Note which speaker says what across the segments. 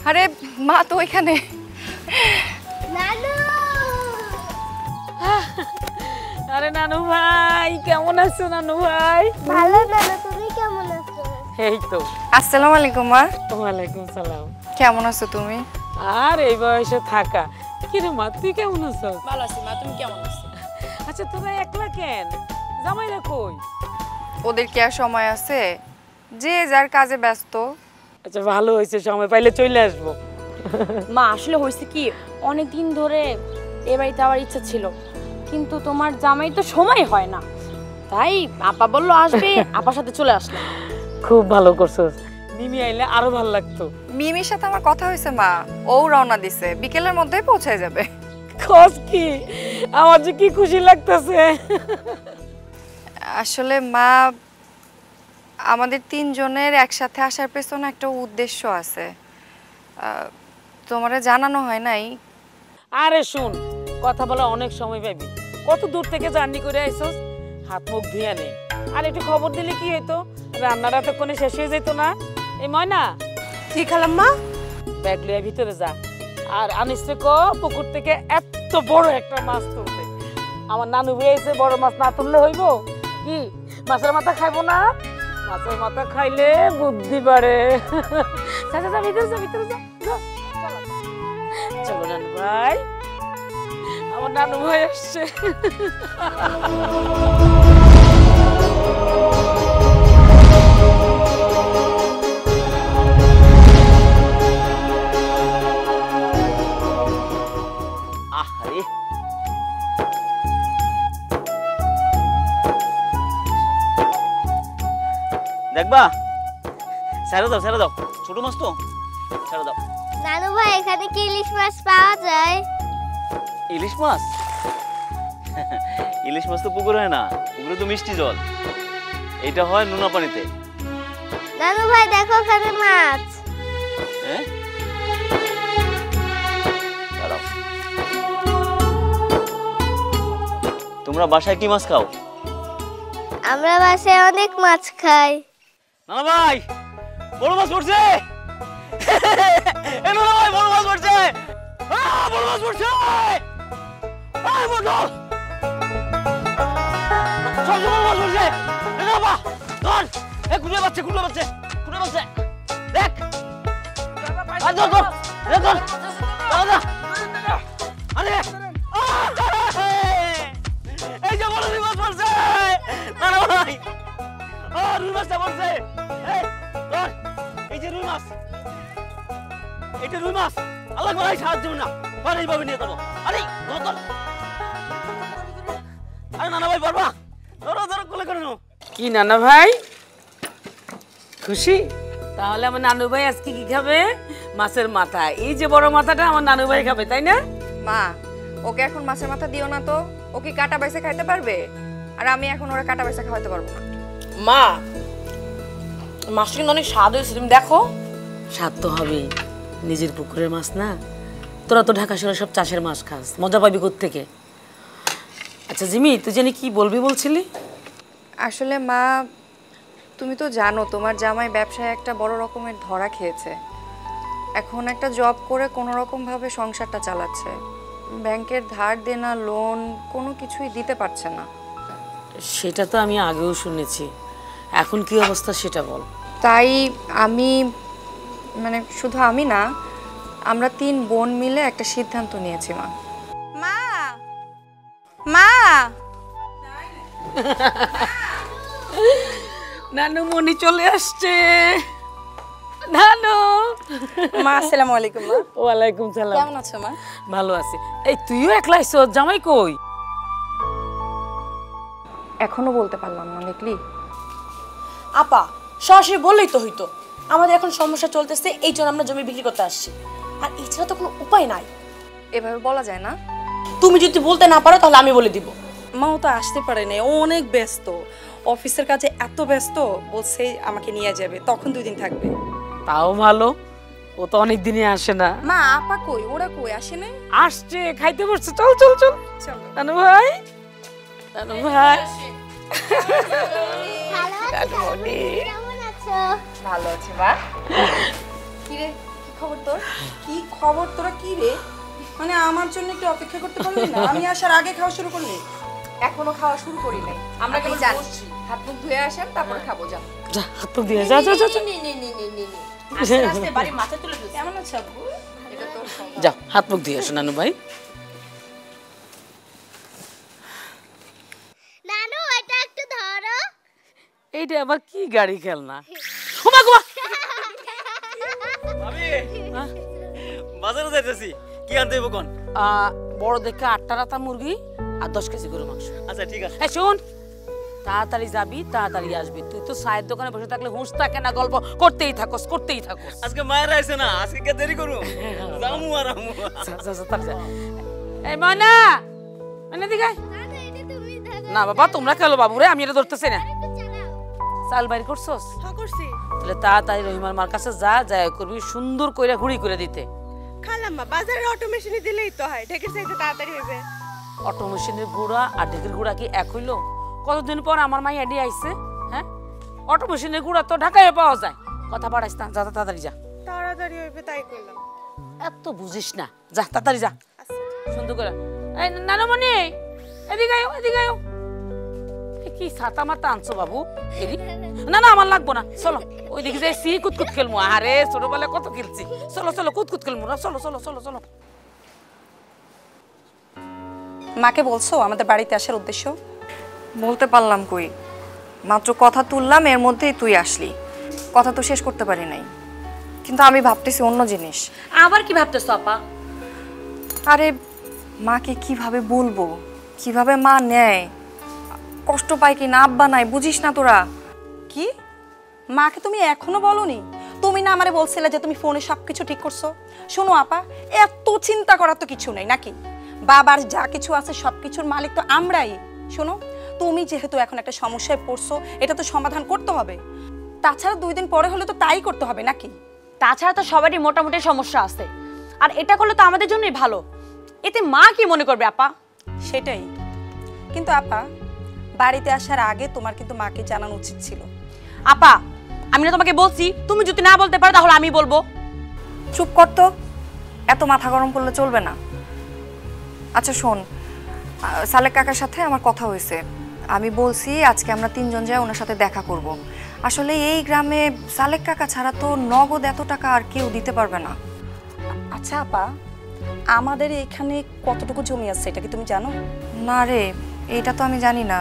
Speaker 1: আরে মা তো এখানে।
Speaker 2: নানু
Speaker 3: আরে নানু ভাই কেমন আছো নানু ভাই?
Speaker 2: ভালো নানু, তুমি কেমন আছো?
Speaker 3: এই তো।
Speaker 1: আসসালামু আলাইকুম মা।
Speaker 3: ওয়ালাইকুম সালাম।
Speaker 1: কেমন আছো তুমি?
Speaker 3: আর এই বয়সে থাকা। কি রে মা, তুই কেমন আছো?
Speaker 4: ভালো আছি মা, তুমি কেমন আছো?
Speaker 3: আচ্ছা তোরা একলা কেন? জামাইরা কই?
Speaker 1: ওদের কি আর সময় আছে? যে যার কাজে ব্যস্ত।
Speaker 3: আচ্ছা ভালো হয়েছে, সময় পাইলে চলে আসবো।
Speaker 4: মা আসলে হয়েছে কি, অনেকদিন ধরে এ বাড়িতে আবার ইচ্ছা ছিল, কিন্তু তোমার জামাই তো সময় হয় না, তাই আপা বললো আসবে, আপার সাথে চলে আসলাম।
Speaker 3: খুব ভালো করছস, মিমি আইলে আরো ভালো লাগতো।
Speaker 1: মিমির সাথে আমার কথা হয়েছে মা, ও রওনা দিছে, বিকেলের মধ্যেই পৌঁছে যাবে।
Speaker 3: খোঁজ কি, আমার যে কি খুশি লাগতেছে।
Speaker 1: আসলে মা, আমাদের তিনজনের একসাথে আসার পেছনে একটা উদ্দেশ্য আছে, তোমারে জানানো হয় নাই।
Speaker 3: আরে শুন, কথা বলা অনেক সময় পাবি, কত দূর থেকে জার্নি করে আইছস, হাত মুখ ধুয়ে নে। আর একটু খবর দিলে কি হইতো, রান্নাটা এতক্ষণে শেষ হয়ে যেত না। এই ময়না,
Speaker 4: কি খালাম মা?
Speaker 3: ব্যাগ লিয়ে ভিতরে যা, আর আনিসকে ক পুকুর থেকে এত বড় একটা মাছ তুলতে। আমার নানু বলেছে বড় মাছ না তুললে হইব কি, মাছের মাথা খাইবো না? মাছের মাথা খাইলে বুদ্ধি বাড়ে। যা যা যা, ভিতরে যা, ভিতরে যা, যা, চলো। চলো নানু ভাই, আমার নানু ভাই আসছে।
Speaker 5: দেখবা, ছেড়ে দাও, ছেড়ে দাও, ছোট মাছ তো, ছেড়ে দাও।
Speaker 2: নানু ভাই, এখানে কি ইলিশ মাছ পাওয়া যায়?
Speaker 5: ইলিশ মাছ? ইলিশ মাছ তো পুকুরে হয় না, পুকুরে তো মিষ্টি জল, এটা হয় নোনা পানিতে।
Speaker 2: নানু ভাই দেখো ওখানে মাছ।
Speaker 5: হ্যাঁ, দাঁড়াও। তোমরা বাসায় কি মাছ খাও?
Speaker 2: আমরা বাসায় অনেক মাছ খাই।
Speaker 5: নানা ভাই, বড় মাছ পড়ছে। এ নানা ভাই, বড় মাছ পড়ছে, বড় মাছ পড়ছে। বড় মাছ পড়ছে। বাবা ধর, এ কুড়ে বাচ্চা, কুড়ে বাচ্চা, কুড়ে বাচ্চা, দেখ। আর ধর, ধর, ধর, দাদা, আরে এই যে বড় মাছ পড়ছে নানা ভাই। রুই মাছটা পড়ছে। ধর, এই যে রুই মাছ, এইটা রুই মাছ। আল্লাহ ভাই সাহায্য না, আর এইভাবে নিয়ে যাবো। আরে ধর, ধর। আরে নানা ভাই পারবা? ধরো ধরো, কোলে করে নাও।
Speaker 3: কি নানা ভাই, খুশি? তাহলে আমার নানু ভাই আজকে কি খাবে? মাছের মাথা। এই যে বড় মাথাটা আমার নানু ভাই খাবে, তাই না?
Speaker 1: মা, ওকে এখন মাছের মাথা দিও না তো, ও কি কাটা বাইসে খাইতে পারবে? আর আমি এখন ওরা কাটা বাইসে খাওয়াতে পারবো না।
Speaker 4: মা, মাছটা কিন্তু অনেক স্বাদ হয়েছে, তুমি দেখো।
Speaker 3: স্বাদ তো হবেই, নিজের পুকুরের মাছ না। তোরা তো ঢাকা শহরে সব চাষের মাছ খাস, মজা পাবি কোত্থেকে? আচ্ছা জিমি, তুই জানি কি বলবি বলছিলি?
Speaker 1: আসলে মা, তুমি তো জানো তোমার জামাই ব্যবসায় একটা বড় রকমের ধরা খেয়েছে। এখন একটা জব করে কোনো রকমভাবে সংসারটা চালাচ্ছে, ব্যাংকের ধার দেনা, লোন কোনো কিছুই দিতে পারছে না।
Speaker 3: সেটা তো আমি আগেও শুনেছি, এখন কি অবস্থা সেটা বল।
Speaker 1: তাই আমি, মানে শুধু আমি না, আমরা 3 বোন মিলে একটা সিদ্ধান্ত নিয়েছি মা। মা, মা,
Speaker 3: নানু মনি চলে আসছে। নানু।
Speaker 4: মা আসসালামু আলাইকুম। মা
Speaker 3: ওয়ালাইকুম সালাম।
Speaker 4: কেমন আছো মা?
Speaker 3: ভালো আছি। এই তুইও একলা আইছ, জামাই কই?
Speaker 1: এখনো বলতে পারলাম না, দেখলি?
Speaker 4: আপা সরাসরি বললেই তো হইতো, আমাদের এখন সমস্যা চলতেছে, এই জন্য আমরা জমি বিক্রি করতে আসছি, আর এছাড়া তো কোনো উপায় নাই।
Speaker 1: এভাবে বলা যায় না।
Speaker 4: তুমি যদি বলতে না পারো তাহলে আমি বলে দিব।
Speaker 6: মাও তো আসতে পারে না, ও অনেক ব্যস্ত, অফিসের কাজে এত ব্যস্ত, বলছে আমাকে নিয়ে যাবে, তখন 2 দিন থাকবে।
Speaker 3: তাও ভালো, ও তো অনেক দিনই আসে না।
Speaker 6: মা, আপা কই? ওরা কই, আসে না?
Speaker 3: আসছে, খাইতে বসছে, চল চল চল।
Speaker 6: চলো।
Speaker 3: নানু ভাই, নানু ভাই।
Speaker 2: ভালো আছি,
Speaker 3: নানু মনি।
Speaker 2: কেমন আছো?
Speaker 1: ভালো আছে মা। কি রে, কি
Speaker 6: খবর তোর? কি খবর তোরা? কি রে, মানে আমার জন্য একটু অপেক্ষা করতে পারলি না? আমি আসার আগে খাওয়া শুরু করলি?
Speaker 1: এখনো খাওয়া শুরু করি নাই।
Speaker 6: আমরা
Speaker 1: আপনি
Speaker 6: কেবল
Speaker 1: যান,
Speaker 6: বসছি।
Speaker 1: হাত মুখ ধুয়ে আসেন, তারপরে খাবো। যান।
Speaker 3: যা হাত মুখ দিয়ে যা যা যা যা।
Speaker 4: আস্তে আস্তে বাড়ির মাথায় তুলে দিস।
Speaker 6: কেমন আছো আব্বু?
Speaker 1: এটা তো
Speaker 3: যা হাত মুখ দিয়ে আসো নানু ভাই।
Speaker 2: নানু এটা একটু ধরো।
Speaker 3: এইটা আবার কি গাড়ি খেলনা? ওমা গো
Speaker 5: ভাবি বাজারে যাইতেছি, কি আনতে হইব কোন?
Speaker 3: বড় দেখে 8টা রাতা মুরগি আর 10 কেজি গরু মাংস।
Speaker 5: আচ্ছা ঠিক আছে।
Speaker 3: এই শোন, তাড়াতাড়ি যাবি তাড়াতাড়ি আসবি। তুই তো চায়ের দোকানে বসে থাকলে হুঁশ থাকে না, গল্প করতেই থাকোস করতেই থাকোস।
Speaker 5: আজকে মায়ের আইছে না, আজকে কে দেরি করবো? যামু আর আমু।
Speaker 3: যা যা যা তাড়াতাড়ি যা। এই ময়না, ময়না দিকে আয়।
Speaker 2: নানু এটা তুমি ধরো।
Speaker 3: না বাবা তোমরা খেলো বাবু রে, আমি এটা ধরতেছি না।
Speaker 2: একটু চালাও।
Speaker 3: চাল বাইর করছস?
Speaker 7: হ্যাঁ করছি।
Speaker 3: তাহলে তাড়াতাড়ি রহিমার মার কাছে যা, যায় করবি সুন্দর কইরা ঘুড়ি করে দিতে।
Speaker 7: খালাম্মা বাজারের অটো মেশিনে দিলেই তো হয়, ঢেকের চাইতে তাড়াতাড়ি হবে।
Speaker 3: অটো মেশিনের গুঁড়া আর ঢেকের গুঁড়া কি এক হইলো? কতদিন পর আমার মাই এডি আইছে। হ্যাঁ, অটো মেশিনের গুঁড়া তো ঢাকায় পাওয়া যায়। কথা বাড়াইস না, যা তাড়াতাড়ি যা।
Speaker 7: তাড়াতাড়ি হবে তাই করলাম।
Speaker 3: এত বুঝিস না, যা তাড়াতাড়ি যা সুন্দর করে। এই নানুমণি এদিকে আয়ো, এদিকে আয়ো। এ কি ছাতা মাতা আনছো বাবু? এরি না না আমার লাগবো না, চলো ওইদিকে যাই সি কুতকুত খেলবো। আরে ছোটবেলায় কত খেলছি, চলো চলো কুতকুত খেলবো না, চলো চলো চলো চলো।
Speaker 6: মাকে বলছো আমাদের বাড়িতে আসার উদ্দেশ্য?
Speaker 1: বলতে পারলাম কই, মাত্র কথা তুললাম, এর মধ্যেই তুই আসলি। কথা তো শেষ করতে পারি নাই, কিন্তু আমি ভাবতেছি অন্য জিনিস।
Speaker 4: আবার কি ভাবতেছ আপা?
Speaker 1: আরে মাকে কিভাবে বলবো, কিভাবে মা নেয়, কষ্ট পায় কি না, আব্বা নাই, বুঝিস না তোরা?
Speaker 6: কি, মাকে তুমি এখনো বলনি? তুমি না আমারে বলছিলে যে তুমি ফোনে সবকিছু ঠিক করছো? শোনো আপা, এত চিন্তা করার তো কিছু নেই নাকি? বাবার যা কিছু আছে সবকিছুর মালিক তো আমরাই। শোনো, তুমি যেহেতু এখন একটা সমস্যায় পড়ছো, এটা তো সমাধান করতে হবে। তাছাড়া 2 দিন পরে হলে তো তাই করতে হবে নাকি?
Speaker 4: তাছাড়া তো সবারই মোটামুটি সমস্যা আছে, আর এটা করলে তো আমাদের জন্যই ভালো। এতে মা কি মনে করবে আপা?
Speaker 6: সেটাই। কিন্তু আপা, বাড়িতে আসার আগে তোমার কিন্তু মাকে জানানো উচিত ছিল।
Speaker 4: আপা আমি না তোমাকে বলছি, তুমি যদি না বলতে পারো তাহলে আমি বলবো।
Speaker 1: চুপ কর তো, এত মাথা গরম করলে চলবে না। আচ্ছা শোন, সালেক কাকার সাথে আমার কথা হয়েছে। আমি বলছি আজকে আমরা 3 জন যাই ওনার সাথে দেখা করব। আসলে এই গ্রামে সালেক কাকা ছাড়া তো নগদ এত টাকা আর কেউ দিতে পারবে না।
Speaker 6: আচ্ছা আপা, আমাদের এখানে কতটুকু জমি আছে এটা কি তুমি জানো?
Speaker 1: না রে, এটা তো আমি জানি না।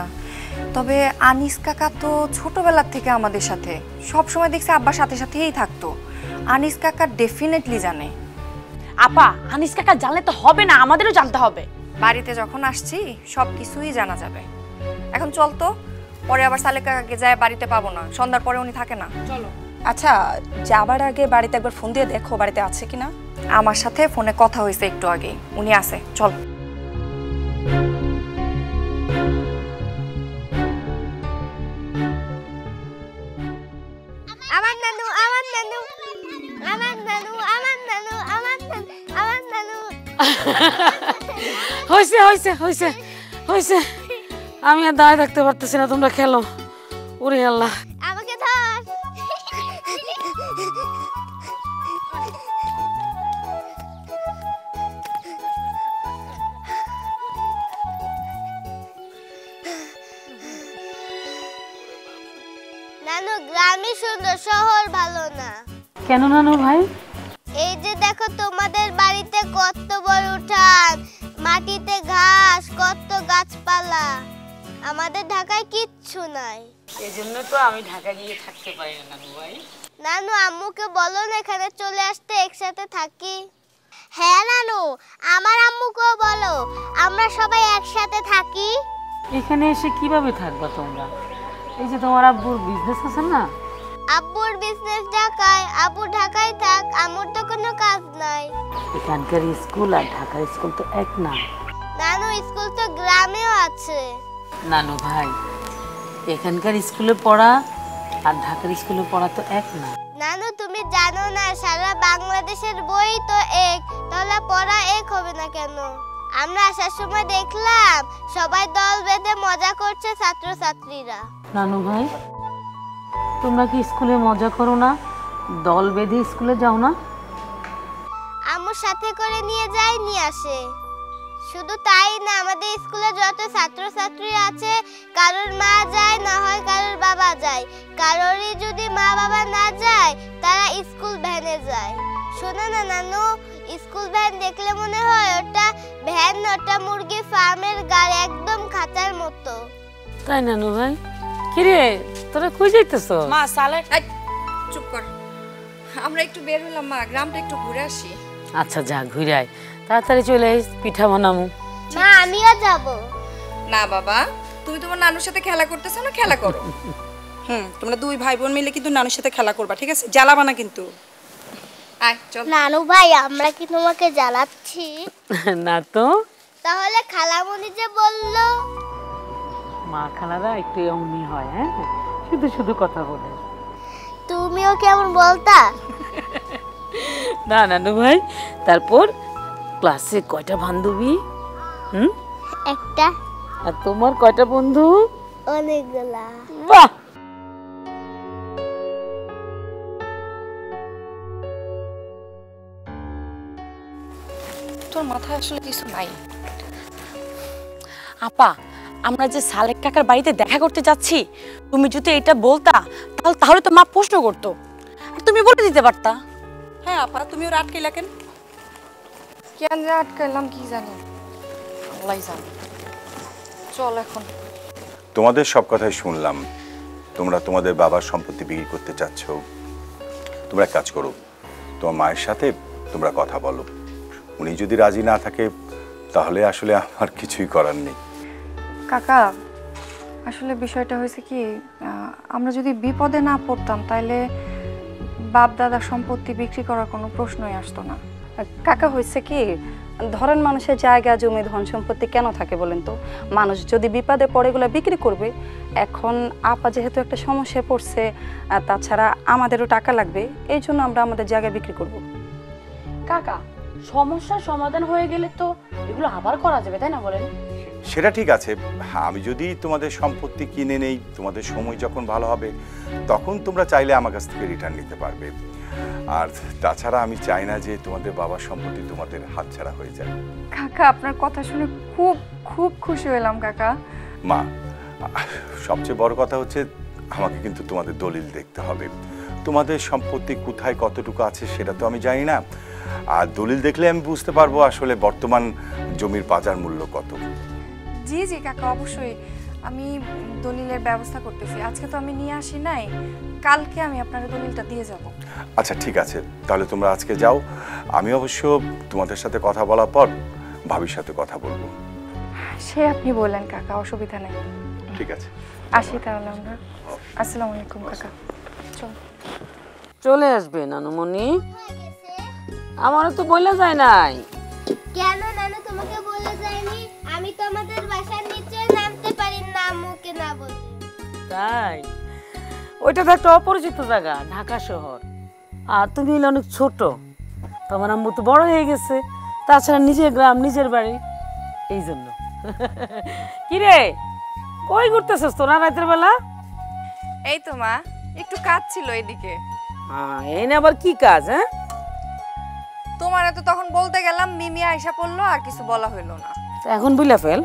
Speaker 1: তবে আনিস কাকা তো ছোটবেলার থেকে আমাদের সাথে, সব সময় দেখছি আব্বার সাথে সাথেই থাকতো। আনিস কাকা ডেফিনেটলি জানে।
Speaker 4: আপা আনিস কাকা জানলে তো হবে না, আমাদেরও জানতে হবে।
Speaker 1: বাড়িতে যখন আসছি সব কিছুই জানা যাবে। এখন চল তো, পরে আবার সালেক কাকাকে যায় বাড়িতে পাবো না, সন্ধ্যার পরে উনি থাকে না।
Speaker 6: আচ্ছা, যাবার আগে বাড়িতে একবার ফোন দিয়ে দেখো বাড়িতে আছে কিনা।
Speaker 1: আমার সাথে ফোনে কথা হয়েছে একটু আগে, উনি আছে। চল।
Speaker 2: আমার নানু, আমার নানু, আমার নানু, আমার নানু, আমার নানু, আমার নানু।
Speaker 3: হয়েছে হয়েছে হয়েছে হয়েছে, আমি আর দাঁড়িয়ে থাকতে পারতেছি না, তোমরা খেলো। ওরে আল্লাহ,
Speaker 2: আমাকে ধর। নানু, গ্রামই সুন্দর, শহর ভালো না।
Speaker 3: কেন নানু ভাই?
Speaker 2: এই যে দেখো তোমাদের বাড়িতে কত বড় উঠান, মাটিতে ঘাস, কত গাছপালা। আমাদের ঢাকায় কিচ্ছু নাই।
Speaker 3: এই জন্য তো আমি ঢাকা গিয়ে থাকতে পারি না নানু ভাই।
Speaker 2: নানু, আম্মুকে বলো না এখানে চলে আসতে, একসাথে থাকি। হ্যাঁ নানু, আমার আম্মুকেও বলো আমরা সবাই একসাথে থাকি।
Speaker 3: এখানে এসে কিভাবে থাকবা তোমরা? এই যে তোমার আব্বুর বিজনেস আছে না?
Speaker 2: আব্বুর বিজনেস ঢাকায়, আব্বু ঢাকায় থাক, আম্মুর তো কোনো কাজ নাই।
Speaker 3: এখানকার স্কুল আর ঢাকার স্কুল তো এক না।
Speaker 2: নানু, স্কুল তো গ্রামেও আছে।
Speaker 3: নানু ভাই, এখানকার স্কুলে পড়া আর ঢাকার স্কুলে পড়া তো এক না।
Speaker 2: নানু, তুমি জানো না সারা বাংলাদেশের বই তো এক, তাহলে পড়া এক হবে না কেন? আমরা আসার সময় দেখলাম সবাই দল বেঁধে মজা করছে ছাত্রছাত্রীরা।
Speaker 3: নানু ভাই, তোমরা কি স্কুলে মজা করো না? দল বেঁধে স্কুলে যাও না?
Speaker 2: আম্মুর সাথে করে নিয়ে যায় নিয়ে আসে। শুধু তাই না, আমাদের স্কুলে যত ছাত্রছাত্রী আছে কারোর মা যায়, না হয় কারোর বাবা যায়। কারোরই যদি মা বাবা না যায় তারা স্কুল ভ্যানে যায়। শোনো না নানু, স্কুল ভ্যান দেখলে মনে হয় ওটা ভ্যান না, ওটা মুরগি ফার্মের গাড়ি, একদম খাঁচার মতো।
Speaker 3: তাই নানু ভাই? কিরে তোরা কই যাইতেছ?
Speaker 4: মা সালে
Speaker 1: এই, চুপ কর। আমরা একটু বের হলাম মা, গ্রামটা একটু ঘুরে আসি।
Speaker 3: আচ্ছা যা ঘুরে আয়, তাড়াতাড়ি চলে আইস, পিঠা বানামু।
Speaker 2: মা আমিও যাব।
Speaker 1: না বাবা, তুমি তোমার নানুর সাথে খেলা করতেছো না, খেলা করো।
Speaker 6: তোমরা দুই ভাই বোন মিলে কিন্তু নানুর সাথে খেলা করবা, ঠিক আছে? জ্বালাবা না কিন্তু।
Speaker 1: আয় চল।
Speaker 2: নানু ভাই, আমরা কি তোমাকে জ্বালাচ্ছি?
Speaker 3: না তো,
Speaker 2: তাহলে খালামণি যে বললো।
Speaker 3: মা খালারা একটু এমনি হয়, হ্যাঁ, শুধু শুধু কথা বলে।
Speaker 2: তুমিও কেমন বলতা?
Speaker 3: না নানু ভাই, তারপর ক্লাসে কয়টা বান্ধবী?
Speaker 2: একটা।
Speaker 3: আর তোমার কয়টা বন্ধু?
Speaker 2: অনেকগুলা।
Speaker 3: বাহ,
Speaker 1: তোর মাথায় আসলে কিছু নাই।
Speaker 4: আপা, আমরা যে সালেক কাকার বাড়িতে দেখা করতে যাচ্ছি, তুমি যদি এটা বলতা তাহলে তো মা প্রশ্ন করতো, আর তুমি বলে দিতে পারতা।
Speaker 6: হ্যাঁ আপা, তুমি ওর আটকে কেন?
Speaker 1: কেন যে আটকাইলাম কি জানি, আল্লাহ জানে। চল এখন।
Speaker 8: তোমাদের সব কথাই শুনলাম। তোমরা তোমাদের বাবার সম্পত্তি বিক্রি করতে চাচ্ছ। তোমরা এক কাজ করো, তোমার মায়ের সাথে তোমরা কথা বলো। উনি যদি রাজি না থাকে তাহলে আসলে আমার কিছুই করার নেই।
Speaker 1: কাকা, আসলে বিষয়টা হয়েছে কি, আমরা যদি বিপদে না পড়তাম তাহলে বাপ দাদার সম্পত্তি বিক্রি করার কোনো প্রশ্নই আসতো না।
Speaker 6: কাকা, হয়েছে কি, ধরেন মানুষের জায়গা জমি ধন সম্পত্তি কেন থাকে বলেন তো? মানুষ যদি বিপদে পড়ে এগুলো বিক্রি করবে। এখন আপা যেহেতু একটা সমস্যায় পড়ছে, তাছাড়া আমাদেরও টাকা লাগবে, এই জন্য আমরা আমাদের জায়গা বিক্রি করব।
Speaker 4: কাকা, সমস্যার সমাধান হয়ে গেলে তো এগুলো আবার করা যাবে, তাই না বলেন?
Speaker 8: সেটা ঠিক আছে। আমি যদি তোমাদের সম্পত্তি কিনে নেই, তোমাদের সময় যখন ভালো হবে তখন তোমরা চাইলে আমার কাছ থেকে রিটার্ন নিতে পারবে। আর তাছাড়া আমি চাই না যে তোমাদের বাবার সম্পত্তি তোমাদের হাতছাড়া হয়ে যায়।
Speaker 1: কাকা, আপনার কথা শুনে খুব খুব খুশি হলাম কাকা।
Speaker 8: মা, সবচেয়ে বড় কথা হচ্ছে আমাকে কিন্তু তোমাদের দলিল দেখতে হবে। তোমাদের সম্পত্তি কোথায় কতটুকু আছে সেটা তো আমি জানি না, আর দলিল দেখলে আমি বুঝতে পারবো আসলে বর্তমান জমির বাজার মূল্য কত।
Speaker 1: জি জি কাকা, অবশ্যই আমি দলিলের ব্যবস্থা করতেছি। আজকে তো আমি নিয়ে আসি নাই, কালকে আমি আপনার দলিলটা দিয়ে যাব।
Speaker 8: আচ্ছা ঠিক আছে, তাহলে তোমরা আজকে যাও। আমি অবশ্য তোমাদের সাথে কথা বলার পর ভাবির সাথে কথা বলবো।
Speaker 1: সে আপনি বললেন কাকা, অসুবিধা নেই।
Speaker 8: ঠিক আছে,
Speaker 1: আসি তাহলে আমরা। আসসালামু আলাইকুম কাকা। চল।
Speaker 3: চলে আসবে নানুমণি, আমারও তো বলে যায় নাই।
Speaker 2: কেন নানু, তোমাকে বলে যায়নি? আমি তো আমাদের বাসার নিচে নামতে পারি না আম্মুকে না বলে।
Speaker 3: তাই? ওইটা তো একটা অপরিচিত জায়গা, ঢাকা শহর, আর তুমি হলে অনেক ছোট। তোমার আম্মু তো বড় হয়ে গেছে, তাছাড়া নিজের গ্রাম নিজের বাড়ি, এই জন্য। কিরে, কই ঘুরতেছিস তোরা রাতের বেলা?
Speaker 1: এই তো মা, একটু কাজ ছিল এদিকে।
Speaker 3: এই না আবার কি কাজ? হ্যাঁ,
Speaker 1: তোমার তো তখন বলতে গেলাম, মিমি আইসা পড়লো, আর কিছু বলা হইলো না।
Speaker 3: এখন বুঝলা ফেল।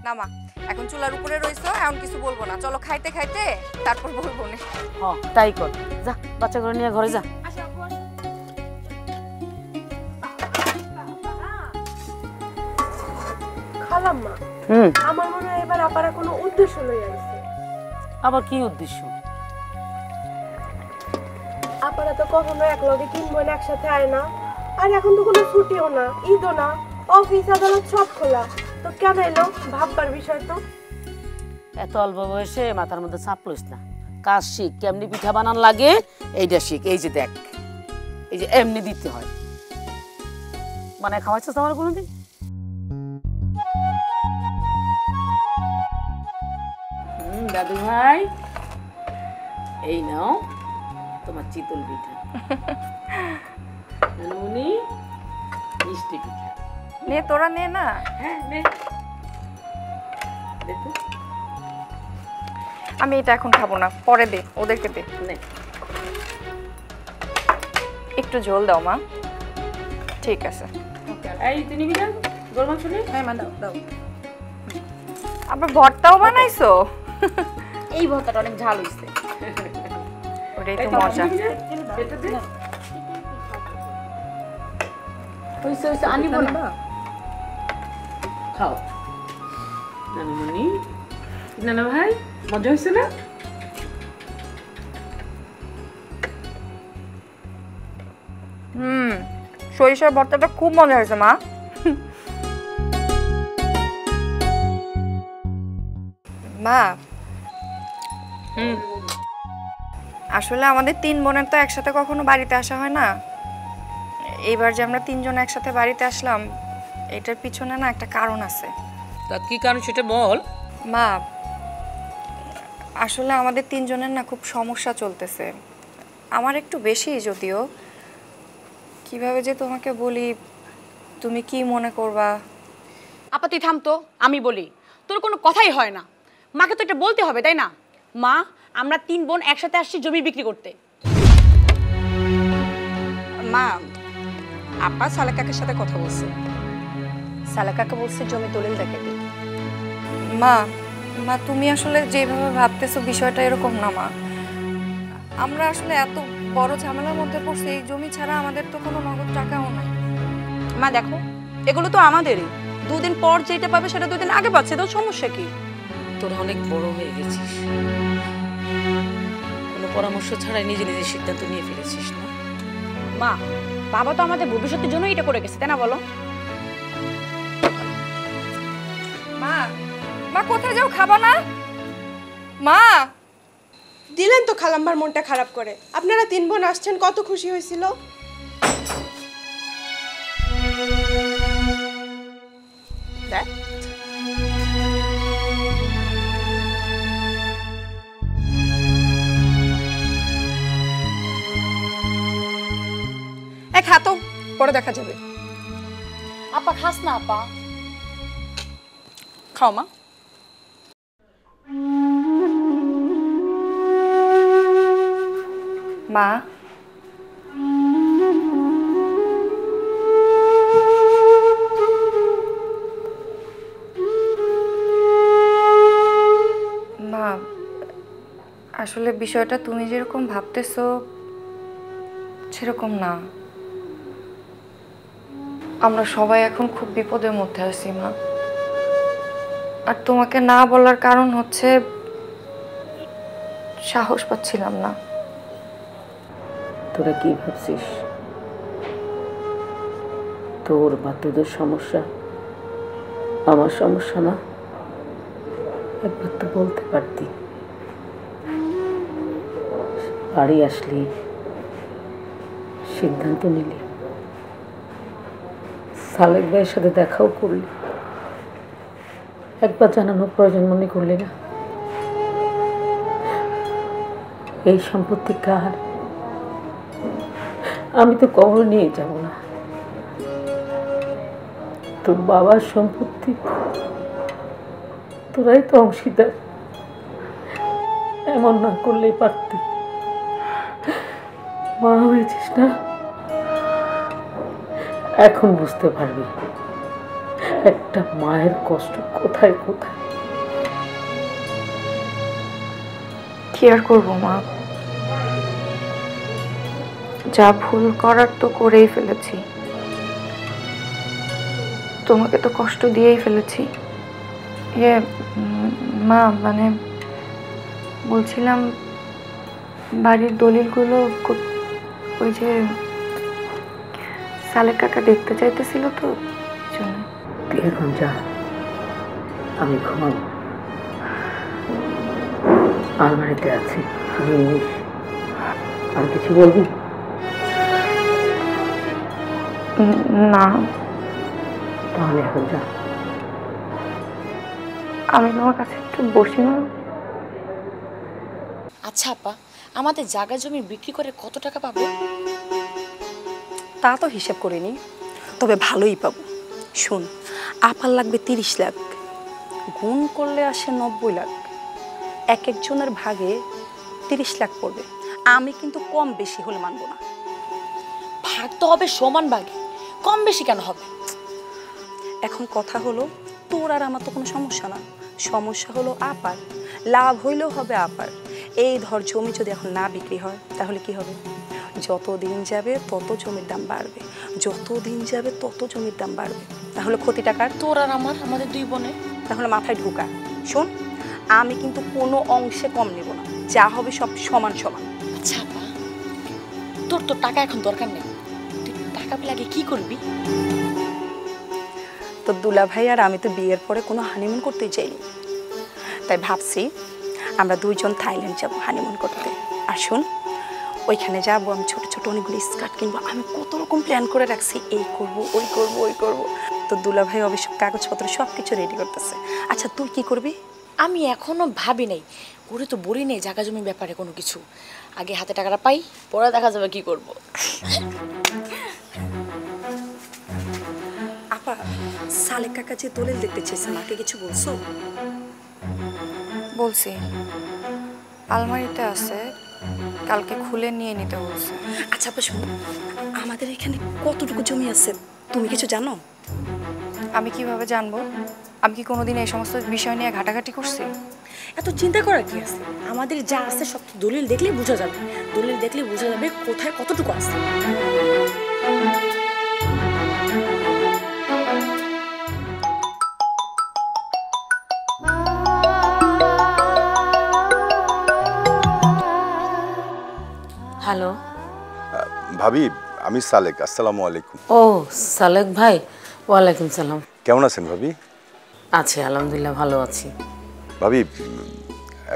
Speaker 1: না মা, এখন চুলার উপরে রইছো, এখন কিছু বলবো না। চলো খাইতে খাইতে তারপর বলবো না।
Speaker 3: তাই কর, যা বাচ্চা করে নিয়ে ঘরে যা।
Speaker 7: খালাম্মা, আমার মনে হয় এবার আপারা কোনো উদ্দেশ্য লই আইছে।
Speaker 3: আবার কি উদ্দেশ্য?
Speaker 7: আপারা তো কখনো একলগে 3 বোন একসাথে আয় না, আর এখন তো কোনো ছুটিও না, ঈদও না, অফিস আদালত সব খোলা, তো কেন এলো ভাববার বিষয় তো।
Speaker 3: এত অল্প বয়সে মাথার মধ্যে চাপ লইস না, কাজ শিখ, কেমনি পিঠা বানান লাগে এইটা শিখ। এই যে দেখ, এই যে এমনি দিতে হয়, মানে খাওয়াচ্ছিস আমার কোনোদিন? দাদু ভাই, এই নাও তোমার চিতল পিঠা, নানুমণি মিষ্টি পিঠা।
Speaker 1: নে তোরা নে না।
Speaker 3: হ্যাঁ নে, দেখো
Speaker 1: আমি এটা এখন খাবো না, পরে দে, ওদেরকে দে।
Speaker 3: নে।
Speaker 1: একটু ঝোল দাও মা। ঠিক আছে।
Speaker 3: এই তুই নিবি না গরু মাংস নে?
Speaker 6: হ্যাঁ মা দাও দাও।
Speaker 1: আবার ভর্তাও বানাইছো?
Speaker 4: এই ভর্তাটা অনেক ঝাল হইছে।
Speaker 1: ওটাই তো মজা।
Speaker 3: এটা দে। হইছে আনিব না। খাও নানুমণি। নানা ভাই মজা হয়েছে না?
Speaker 1: সরিষার ভর্তাটা খুব মজা হয়েছে মা। মা আসলে আমাদের 3 বোনের তো একসাথে কখনো বাড়িতে আসা হয় না। এইবার যে আমরা 3 জন একসাথে বাড়িতে আসলাম, এটার পিছনে না একটা কারণ আছে।
Speaker 3: তা কি কারণ সেটা বল।
Speaker 1: মা আসলে আমাদের 3 জনের না খুব সমস্যা চলতেছে। আমার একটু বেশি যদিও। কিভাবে যে তোমাকে বলি, তুমি কি মনে করবা?
Speaker 4: আপা তুই থাম তো, আমি বলি। তোর কোনো কথাই হয় না, মাকে তো এটা বলতে হবে তাই না? মা, আমরা 3 বোন একসাথে আসছি জমি বিক্রি করতে।
Speaker 6: মা আপা সালেকাকের সাথে কথা বলছে, সালেকাকে বলছে জমি দলিল দেখাতে।
Speaker 1: মা মা তুমি আসলে যেভাবে ভাবতেছো বিষয়টা এরকম না মা। আমরা আসলে এত বড় ঝামেলার মধ্যে পড়ছি, এই জমি ছাড়া আমাদের তো কোনো নগদ টাকাও নাই।
Speaker 6: মা দেখো, এগুলো তো আমাদেরই। 2 দিন পর যেটা পাবে সেটা 2 দিন আগে পাচ্ছে, তো সমস্যা কি?
Speaker 3: তোরা অনেক বড় হয়ে গেছিস, কোনো পরামর্শ ছাড়াই নিজে নিজে সিদ্ধান্ত নিয়ে ফেলেছিস না?
Speaker 4: মা, বাবা তো আমাদের ভবিষ্যতের জন্য এটা করে গেছে তাই না বলো?
Speaker 1: মা মা কোথায় যাও, খাবা না? মা
Speaker 7: দিলেন তো খালাম্মার মনটা খারাপ করে। আপনারা 3 বোন আসছেন, কত খুশি হয়েছিল।
Speaker 6: দেখ খা তো, পরে দেখা যাবে।
Speaker 4: আপা খাস না আপা।
Speaker 6: খাও মা।
Speaker 1: মা মা আসলে বিষয়টা তুমি যেরকম ভাবতেছো সেরকম না। আমরা সবাই এখন খুব বিপদের মধ্যে আছি মা। আর তোমাকে না বলার কারণ হচ্ছে সাহস পাচ্ছিলাম না।
Speaker 3: তোরা কি ভাবছিস তোর বা তোদের সমস্যা আমার সমস্যা না? একবার তো বলতে পারতি। বাড়ি আসলি, সিদ্ধান্ত নিলি, সালেক ভাইয়ের সাথে দেখাও করলি, একবার জানানোর প্রয়োজন মনে করলি না? এই সম্পত্তি কার? আমি তো কখনো নিয়ে যাব না। তোর বাবার সম্পত্তি, তোরাই তো অংশীদার। এমন না করলেই পারতি। মা হয়েছিস না, এখন বুঝতে পারবি একটা মায়ের কষ্ট কোথায় কোথায়।
Speaker 1: কি আর করবো মা, যা ভুল করার তো করেই ফেলেছি। তোমাকে তো কষ্ট দিয়েই ফেলেছি। মা মানে বলছিলাম বাড়ির দলিলগুলো ওই যে সালেক কাকা দেখতে চাইতেছিল তো জন্য।
Speaker 3: তুই এখন যা, আমি ঘুমাবো। আলমারিতে আছি, আর কিছু বলবি?
Speaker 1: না
Speaker 3: তাহলে এখন যা।
Speaker 1: আমি তোমার কাছে একটু বসি না?
Speaker 4: আচ্ছা আপা, আমাদের জায়গা জমি বিক্রি করে কত টাকা পাবো?
Speaker 6: তা তো হিসাব করিনি, তবে ভালোই পাবো। শুন, আপার লাগবে 30 লাখ, গুণ করলে আসে 90 লাখ। এক একজনের ভাগে 30 লাখ পড়বে। আমি কিন্তু কম বেশি হলে মানবো না।
Speaker 4: ভাগ তো হবে সমান ভাগে, কম বেশি কেন হবে?
Speaker 6: এখন কথা হলো তোর আর আমার তো কোনো সমস্যা না, সমস্যা হলো আপার। লাভ হইলেও হবে আপার। এই ধর জমি যদি এখন না বিক্রি হয় তাহলে কি হবে? যত দিন যাবে তত জমির দাম বাড়বে, যত দিন যাবে তত জমির দাম বাড়বে। তাহলে ক্ষতি টাকার
Speaker 4: তোর আর আমার, আমাদের দুই বোনে।
Speaker 6: তাহলে মাথায় ঢোকা। শোন, আমি কিন্তু কোনো অংশে কম নেব না, যা হবে সব সমান সমান।
Speaker 4: আচ্ছা আপা, তোর তো টাকা এখন দরকার নেই, তুই টাকা পেলে আগে কি করবি?
Speaker 6: তো দুলা ভাই আর আমি তো বিয়ের পরে কোনো হানিমুন করতেই চাইনি, তাই ভাবছি আমরা দুইজন থাইল্যান্ড যাব হানিমুন করতে। আর শোন, ওইখানে যাবো, আমি ছোট ছোট অনেকগুলো স্কার্ট কিনবো, আমি কত রকম প্ল্যান করে রাখছি, এই করব ওই করব ওই করব। তো দুলা ভাই অবশ্য কাগজপত্র সব কিছু রেডি করতেছে। আচ্ছা তুই কি করবি?
Speaker 4: আমি এখনো ভাবি নাই, ওরে তো বলি নেই জায়গা জমির ব্যাপারে কোনো কিছু। আগে হাতে টাকাটা পাই, পরে দেখা যাবে কি করব।
Speaker 6: আপা, সালেক কাকা যে দলিল দেখতে চেয়েছে, মাকে কিছু বলছো?
Speaker 1: বলছি, আলমারিতে আছে, কালকে খুলে নিয়ে নিতে বলছে।
Speaker 6: আচ্ছা আপা শোনো, আমাদের এখানে কতটুকু জমি আছে তুমি কিছু জানো?
Speaker 1: আমি কিভাবে জানবো? আমি কি কোনোদিন এই সমস্ত বিষয় নিয়ে ঘাটাঘাটি করছি?
Speaker 4: এত চিন্তা করার কি আছে? আমাদের যা আছে সব তো দলিল দেখলেই বোঝা যাবে, দলিল দেখলেই বোঝা যাবে কোথায় কতটুকু আছে।
Speaker 3: হ্যালো।
Speaker 8: ভাবি, আমি সালেক। আসসালামু আলাইকুম।
Speaker 3: ও সালেক ভাই, ওয়ালাইকুম সালাম।
Speaker 8: কেমন আছেন ভাবি?
Speaker 3: আছি আলহামদুলিল্লাহ, ভালো আছি।
Speaker 8: ভাবি,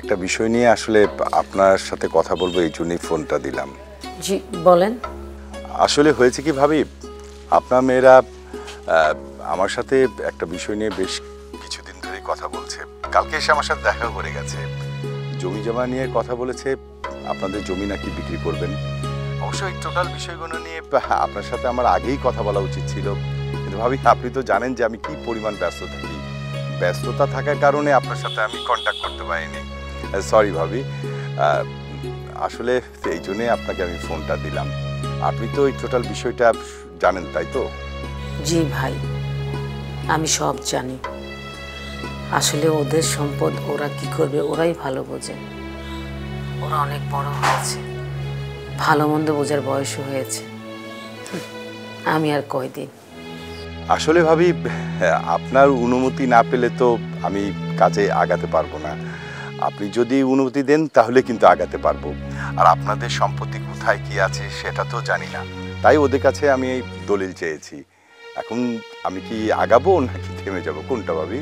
Speaker 8: একটা বিষয় নিয়ে আসলে আপনার সাথে কথা বলবো, এই জন্যই ফোনটা দিলাম।
Speaker 3: জি বলেন।
Speaker 8: আসলে হয়েছে কি ভাবি, আপনার মেয়েরা আমার সাথে একটা বিষয় নিয়ে বেশ কিছুদিন ধরে কথা বলছে। কালকে এসে আমার সাথে দেখা করে গেছে, জমি জমা নিয়ে কথা বলেছে, আপনাদের জমি নাকি বিক্রি করবেন। অবশ্যই টোটাল বিষয়গুলো নিয়ে আপনার সাথে আমার আগেই কথা বলা উচিত ছিল, কিন্তু ভাবি আপনি তো জানেন যে আমি কি পরিমাণ ব্যস্ত থাকি। ব্যস্ততা থাকার কারণে আপনার সাথে আমি কন্ট্যাক্ট করতে পারিনি। সরি ভাবি, আসলে এই জন্যে আপনাকে আমি ফোনটা দিলাম। আপনি তো এই টোটাল বিষয়টা জানেন, তাই তো?
Speaker 3: জি ভাই, আমি সব জানি। আসলে ওদের সম্পদ ওরা কি করবে ওরাই ভালো বোঝে। ওরা অনেক বড় হয়েছে, ভালো মন্দ বোঝার বয়সও হয়েছে। আমি আর কয়দিন।
Speaker 8: আসলে ভাবি, আপনার অনুমতি না পেলে তো আমি কাজে আগাতে পারবো না। আপনি যদি অনুমতি দেন তাহলে কিন্তু আগাতে পারবো। আর আপনাদের সম্পত্তি কোথায় কি আছে সেটা তো জানি না, তাই ওদের কাছে আমি এই দলিল চেয়েছি। এখন আমি কি আগাবো নাকি থেমে যাব, কোনটা ভাবি?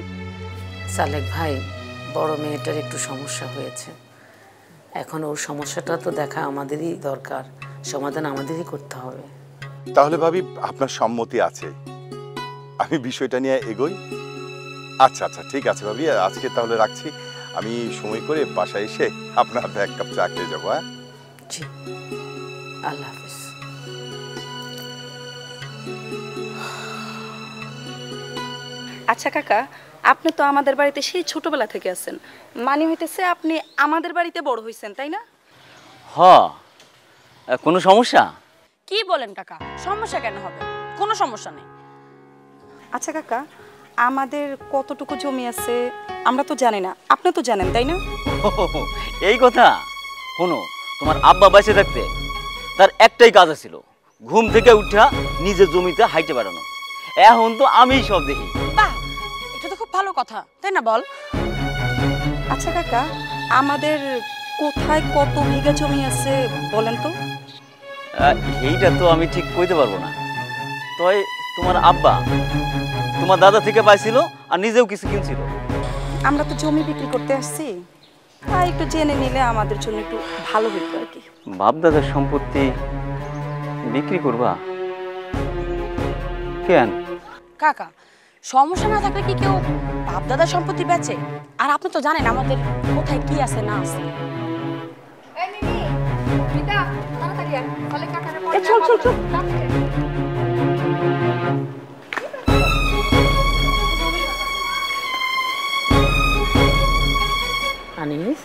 Speaker 3: সালেক ভাই, বড় মেয়েটার একটু সমস্যা হয়েছে, এখন ওর সমস্যাটা তো দেখা আমাদেরই দরকার, সমাধান আমাদেরই করতে হবে।
Speaker 8: তাহলে ভাবি আপনার সম্মতি আছে, আমি বিষয়টা নিয়ে এগোই? আচ্ছা আচ্ছা, ঠিক আছে ভাবি, আজকে তাহলে রাখছি। আমি সময় করে বাসায় এসে আপনার হাতে এক কাপ চা খেয়ে যাবো। হ্যাঁ,
Speaker 3: জি, আল্লাহ হাফিজ।
Speaker 6: আচ্ছা কাকা, আপনি তো আমাদের বাড়িতে সেই ছোটবেলা থেকে আছেন, মানে হইতেছে আপনি আমাদের বাড়িতে বড় হইছেন, তাই না?
Speaker 5: হ, কোনো সমস্যা?
Speaker 4: কি বলেন কাকা, সমস্যা কেন হবে? কোনো সমস্যা নেই।
Speaker 6: আচ্ছা কাকা, আমাদের কতটুকু জমি আছে আমরা তো জানি না, আপনি তো জানেন, তাই না?
Speaker 5: এই কথা শোনো, তোমার আব্বা বেঁচে থাকতে তার একটাই কাজ ছিল, ঘুম থেকে উঠা নিজের জমিতে হাইটে বেড়ানো। এখন তো আমিই সব দেখি।
Speaker 4: বাহ, এটা তো খুব ভালো কথা, তাই না বল?
Speaker 6: আচ্ছা কাকা, আমাদের কোথায় কত বিঘা জমি আছে বলেন তো?
Speaker 5: এইটা তো আমি ঠিক কইতে পারবো না। তবে তোমার আব্বা তোমার দাদা থেকে পাইছিল আর নিজেও কিছু কিনছিল।
Speaker 6: আমরা তো জমি বিক্রি করতে আসছি, তাই একটু জেনে নিলে আমাদের জন্য একটু ভালো হইতো আর কি।
Speaker 5: বাপ দাদার সম্পত্তি বিক্রি করবা কেন?
Speaker 4: কাকা, সমস্যা না থাকলে কি কেউ বাপ দাদার সম্পত্তি বেচে? আর আপনি তো জানেন আমাদের কোথায় কি আছে না আছে।
Speaker 6: চল চল চল।
Speaker 3: আনিস,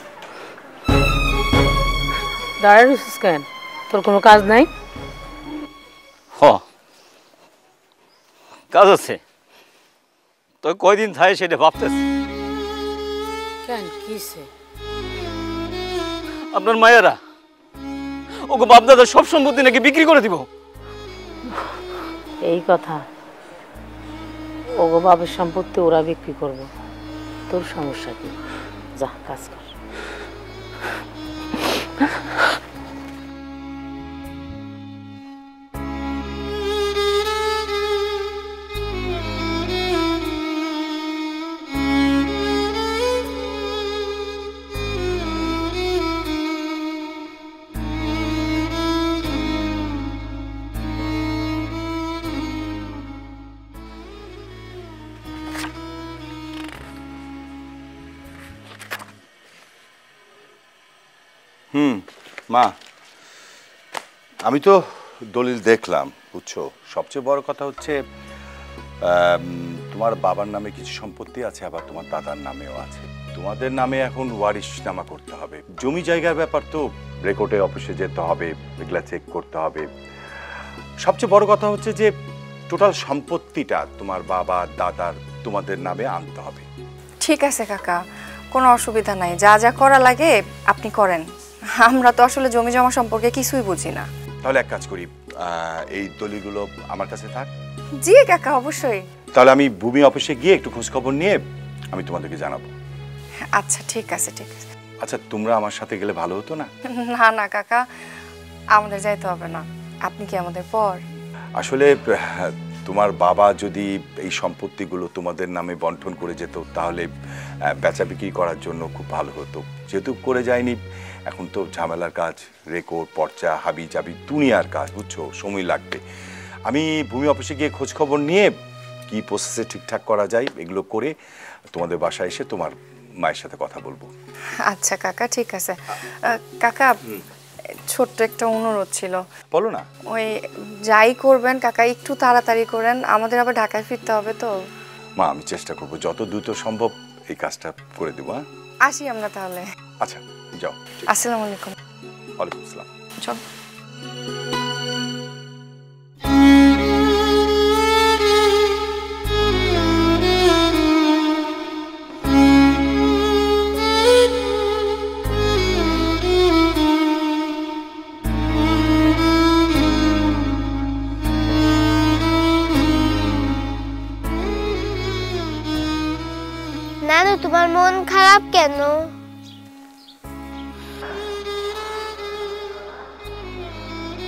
Speaker 3: দাঁড়ায় রয়েছিস কেন? তোর কোনো কাজ নাই?
Speaker 5: হ, কাজ আছে, তো কয়দিন থাকে সেটা ভাবতেছি।
Speaker 3: কেন কিসে?
Speaker 5: আপনার মায়েরা ওকে বাপ দাদা সব সম্পত্তি নাকি বিক্রি করে দিব।
Speaker 3: এই কথা, ওগো বাবার সম্পত্তি ওরা বিক্রি করবে, তোর সমস্যা কি? যা কাজ কর।
Speaker 8: মা, আমি তো দলিল দেখলাম, বুঝছো। সবচেয়ে বড় কথা হচ্ছে তোমার বাবার নামে কিছু সম্পত্তি আছে, আবার তোমার দাদার নামেও আছে। তোমাদের নামে এখন ওয়ারিশনামা করতে হবে। জমি জায়গার ব্যাপার তো রেকর্ডে অফিসে যেতে হবে, এগুলা চেক করতে হবে। সবচেয়ে বড় কথা হচ্ছে যে টোটাল সম্পত্তিটা তোমার বাবা দাদার তোমাদের নামে আনতে হবে।
Speaker 1: ঠিক আছে কাকা, কোনো অসুবিধা নাই, যা যা করা লাগে আপনি করেন। আমরা তো আসলে জমি জমা সম্পর্কে কিছুই বুঝি না।
Speaker 8: তাহলে এক কাজ করি, এই দলিলগুলো আমার কাছে থাক।
Speaker 1: জি কাকা, অবশ্যই।
Speaker 8: তাহলে আমি ভূমি অফিসে গিয়ে একটু খোঁজখবর নিয়ে আমি তোমাদেরকে জানাবো।
Speaker 1: আচ্ছা ঠিক আছে, ঠিক আছে।
Speaker 8: আচ্ছা, তোমরা আমার সাথে গেলে ভালো হতো না?
Speaker 1: না না কাকা, আমাদের যাইতে হবে না, আপনি কি আমাদের পর।
Speaker 8: আসলে তোমার বাবা যদি এই সম্পত্তিগুলো তোমাদের নামে বন্টন করে যেত তাহলে বেচা বিক্রি করার জন্য খুব ভালো হতো। যেহেতু করে যায়নি, এখন তো ঝামেলার কাজ, রেকর্ড পর্চা হাবি জাবি দুনিয়ার কাজ, বুঝছো, সময় লাগবে। আমি ভূমি অফিসে গিয়ে খোঁজ খবর নিয়ে কি প্রসেসে ঠিকঠাক করা যায় এগুলো করে তোমাদের বাসায় এসে তোমার মায়ের সাথে কথা বলবো।
Speaker 1: আচ্ছা কাকা, ঠিক আছে। কাকা, ছোট্ট একটা অনুরোধ ছিল।
Speaker 8: বলো না।
Speaker 1: ওই যাই করবেন কাকা, একটু তাড়াতাড়ি করেন, আমাদের আবার ঢাকায় ফিরতে হবে তো।
Speaker 8: মা, আমি চেষ্টা করবো যত দ্রুত সম্ভব এই কাজটা করে দেবো। হ্যাঁ,
Speaker 1: আসি আমরা তাহলে।
Speaker 8: আচ্ছা যাও।
Speaker 1: আসসালামু আলাইকুম।
Speaker 8: ওয়ালাইকুম আসসালাম।
Speaker 1: চল।
Speaker 2: নানু, তোমার মন খারাপ কেন?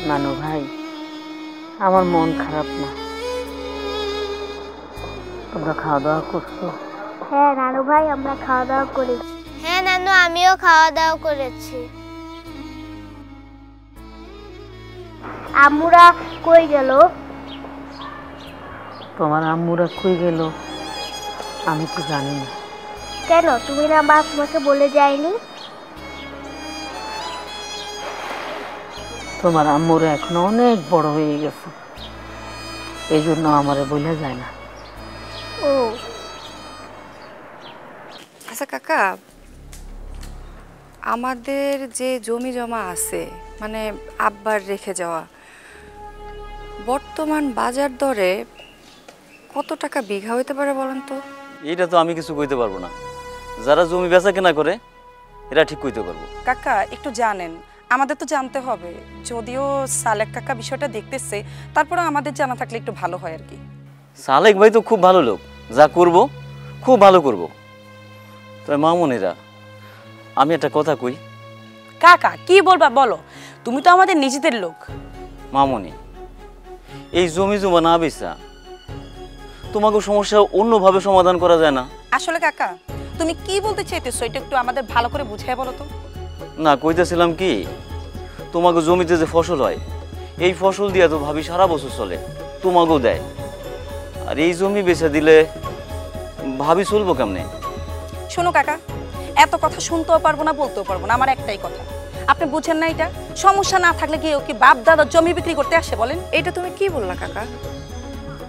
Speaker 3: নানু ভাই, আমার মন খারাপ না। তোমরা খাওয়া দাওয়া করছো?
Speaker 2: হ্যাঁ নানু ভাই, আমরা খাওয়া দাওয়া করেছি। হ্যাঁ নানু, আমিও খাওয়া দাওয়া করেছি। আম্মুরা কই গেল?
Speaker 3: তোমার আম্মুরা কই গেল আমি তো জানি না।
Speaker 2: কেন, তুমি না মা তোমাকে বলে যায়নি?
Speaker 3: তোমার আম্মুরা এখন অনেক বড় হয়ে গেছে, এই জন্য আমারে বলে যায় না।
Speaker 2: ও
Speaker 1: আচ্ছা কাকা, আমাদের যে জমি জমা আছে, মানে আব্বার রেখে যাওয়া, বর্তমান বাজার দরে কত টাকা বিঘা হইতে পারে বলেন তো?
Speaker 5: এইটা তো আমি কিছু কইতে পারবো না, যারা জমি বেচা কেনা করে এরা ঠিক কইতে পারবো।
Speaker 6: কাকা একটু জানেন, আমাদের তো জানতে হবে। যদিও সালেক কাকা বিষয়টা দেখতেছে, তারপরে আমাদের জানা থাকলে একটু ভালো হয় আর কি।
Speaker 5: সালেক ভাই তো খুব ভালো লোক, যা করব খুব ভালো করব। তবে মামুনিরা, আমি একটা কথা কই।
Speaker 4: কাকা কি বলবা বলো, তুমি তো আমাদের নিজেদের লোক।
Speaker 5: মামুনি, এই জমি জমা না বেচা তোমাকে সমস্যা অন্যভাবে সমাধান করা যায় না?
Speaker 6: আসলে কাকা, তুমি কি বলতে চাইতেছো এটা একটু আমাদের ভালো করে বুঝিয়ে বলো তো।
Speaker 5: না, কইতেছিলাম কি, তোমাকে জমিতে যে ফসল হয় এই ফসল দিয়ে তো ভাবি সারা বছর চলে, তোমাকেও দেয়। আর এই জমি বেচে দিলে ভাবি চলবো কেমনে?
Speaker 6: শোনো কাকা, এত কথা শুনতেও পারবো না, বলতেও পারবো না। আমার একটাই কথা, আপনি বুঝেন না এটা? সমস্যা না থাকলে কি ও কি বাপ দাদা জমি বিক্রি করতে আসে বলেন?
Speaker 1: এটা তুমি কি বললা কাকা?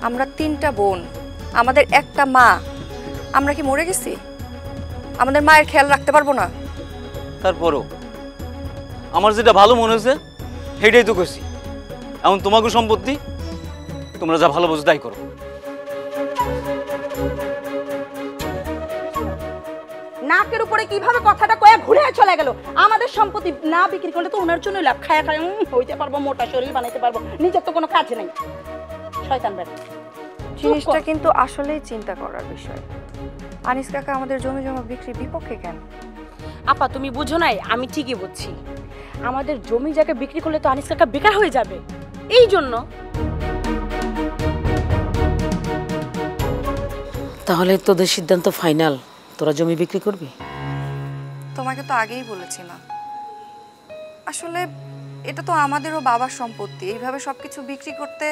Speaker 1: আমরা 3টা বোন, আমাদের একটা মা, আমরা কি মরে গেছি? আমাদের মায়ের খেয়াল রাখতে পারবো না?
Speaker 5: তারপরও আমার যেটা ভালো মনে হয়েছে সেটাই তো কইছি। এখন তোমাকে সম্পত্তি, তোমরা যা ভালো বোঝো তাই করো।
Speaker 6: নাকের উপরে কিভাবে কথাটা কয়ে ঘুরে চলে গেল। আমাদের সম্পত্তি না বিক্রি করলে তো ওনার জন্য লাভ, খায়া খায় হইতে পারবো, মোটা শরীর বানাইতে পারবো, নিজের তো কোনো কাজ নেই। শয়তান বেটা।
Speaker 1: জিনিসটা কিন্তু আসলেই চিন্তা করার বিষয়। আনিস কাকা আমাদের জমি জমা বিক্রির বিপক্ষে কেন?
Speaker 4: আপা তুমি বুঝো নাই, আমি ঠিকই বুঝছি। আমাদের জমি জায়গা বিক্রি করলে তো আনিস কাকা বেকার হয়ে যাবে, এই জন্য।
Speaker 3: তাহলে তোদের সিদ্ধান্ত ফাইনাল, তোরা জমি বিক্রি করবি?
Speaker 1: তোমাকে তো আগেই বলেছি মা, আসলে এটা তো আমাদেরও বাবার সম্পত্তি, এইভাবে সবকিছু বিক্রি করতে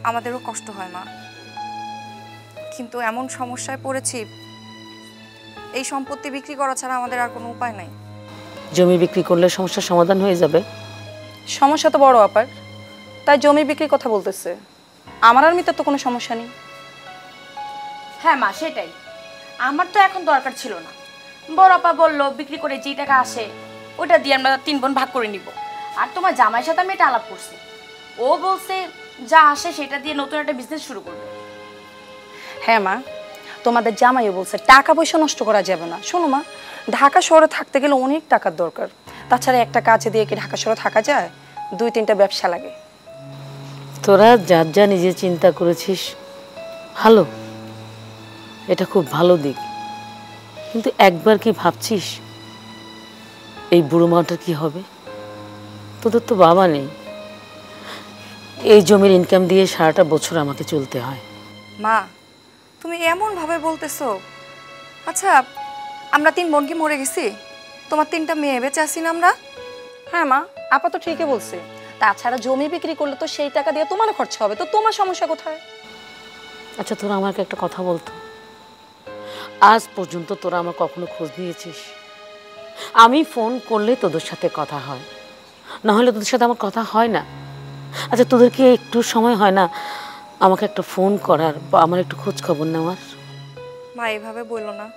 Speaker 1: আমাদেরও কষ্ট হয় মা। কিন্তু এমন সমস্যায় পড়েছি, এই সম্পত্তি বিক্রি করা ছাড়া আমাদের আর কোনো উপায় নাই।
Speaker 3: জমি বিক্রি করলে সমস্যার সমাধান হয়ে যাবে?
Speaker 6: সমস্যা তো বড় আপার, তাই জমি বিক্রির কথা বলতেছে। আমার আর মিতার তো কোনো সমস্যা নেই।
Speaker 4: হ্যাঁ মা, সেটাই। আমার তো এখন দরকার ছিল না। বড় আপা বললো বিক্রি করে যে টাকা আসে ওটা দিয়ে আমরা 3 বোন ভাগ করে নিব। আর তোমার জামাইয়ের সাথে আমি এটা আলাপ করছি, ও বলছে যা আসে সেটা দিয়ে নতুন একটা বিজনেস শুরু করবে।
Speaker 6: হ্যাঁ মা, তোমাদের জামাইও বলছে টাকা পয়সা নষ্ট করা যাবে না। শোনো মা, ঢাকা শহরে থাকতে গেলে অনেক টাকার দরকার। তাছাড়া একটা কাজে দিয়ে কি ঢাকা শহরে থাকা যায়? 2-3টা ব্যবসা লাগে।
Speaker 3: তোরা যার যা নিজে চিন্তা করেছিস ভালো, এটা খুব ভালো দিক। কিন্তু একবার কি ভাবছিস এই বুড়ো মাটার কি হবে? তোদের তো বাবা নেই, এই জমির ইনকাম দিয়ে সারাটা বছর আমাকে চলতে হয়।
Speaker 1: মা তুমি এমন ভাবে বলতেছো? আচ্ছা আমরা 3 বোন কি মরে গেছি? তোমার 3টা মেয়ে বেঁচে আছি না আমরা?
Speaker 6: হ্যাঁ মা, আপা তো ঠিকই বলছে। তাছাড়া জমি বিক্রি করলে তো সেই টাকা দিয়ে তোমার খরচা হবে, তো তোমার সমস্যা কোথায়?
Speaker 3: আচ্ছা তোরা আমাকে একটা কথা বলতো, আজ পর্যন্ত তোরা আমার কখনো খোঁজ নিয়েছিস? আমি ফোন করলে তোদের সাথে কথা হয়, না হলে তোদের সাথে আমার কথা হয় না। আচ্ছা তোদের কি একটু সময় হয় না আমাকে একটা ফোন করার বা আমার একটু খোঁজ খবর নেওয়ার?
Speaker 1: মা এভাবে বললো না,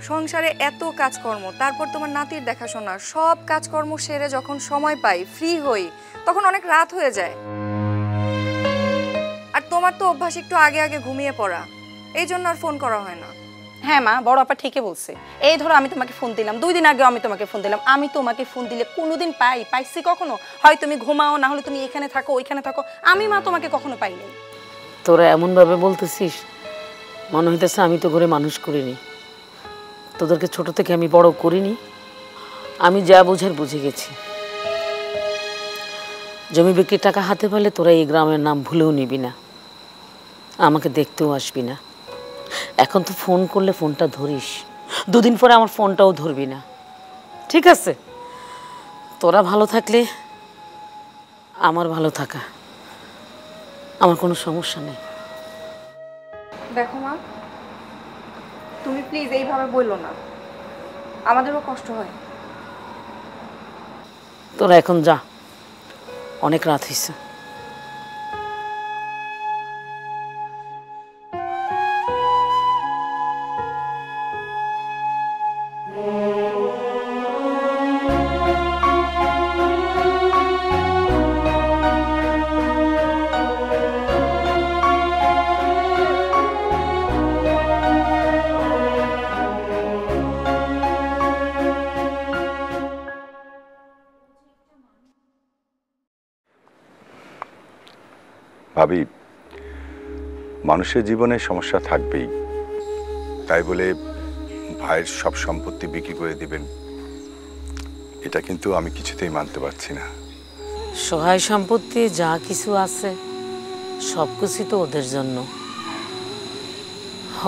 Speaker 1: সংসারে এত কাজকর্ম, তারপর তোমার নাতির দেখাশোনা, সব কাজকর্ম সেরে যখন সময় পাই, ফ্রি হই, তখন অনেক রাত হয়ে যায়। আর তোমার তো অভ্যাস একটু আগে আগে ঘুমিয়ে পড়া, এই জন্য আর ফোন করা হয় না।
Speaker 6: হ্যাঁ মা, বড় আপা ঠিকই বলছে। এই ধরো আমি তোমাকে ফোন দিলাম, 2 দিন আগেও আমি তোমাকে ফোন দিলাম। আমি তোমাকে ফোন দিলে কোনোদিন পাইছি কখনো? হয় তুমি ঘুমাও, না হলে তুমি এখানে থাকো ওইখানে থাকো, আমি মা তোমাকে কখনো পাইনি।
Speaker 3: তোরা এমনভাবে বলতেছিস মনে হইতেছে আমি তো ঘরে মানুষ করিনি, তোদেরকে ছোট থেকে আমি বড় করিনি। আমি যা বুঝার বুঝে গেছি। জমি বিক্রির টাকা হাতে পেলে তোরা এই গ্রামের নাম ভুলেও নিবি না, আমাকে দেখতেও আসবি না। এখন তো ফোন করলে ফোনটা ধরিস, 2 দিন পরে আমার ফোনটাও ধরবি না, ঠিক আছে? তোরা ভালো থাকলে আমার ভালো থাকা, আমার কোনো সমস্যা নেই।
Speaker 1: দেখো মা, তুমি প্লিজ এইভাবে বললো না, আমাদেরও কষ্ট হয়।
Speaker 3: তোরা এখন যা, অনেক রাত হয়েছে।
Speaker 8: ভাবি, মানুষের জীবনে সমস্যা থাকবেই, তাই বলে ভাইয়ের সব সম্পত্তি বিক্রি করে দিবেন এটা কিন্তু আমি কিছুতেই মানতে পারছি না।
Speaker 3: সহায় সম্পত্তি যা কিছু আছে সব কিছু তো ওদের জন্য,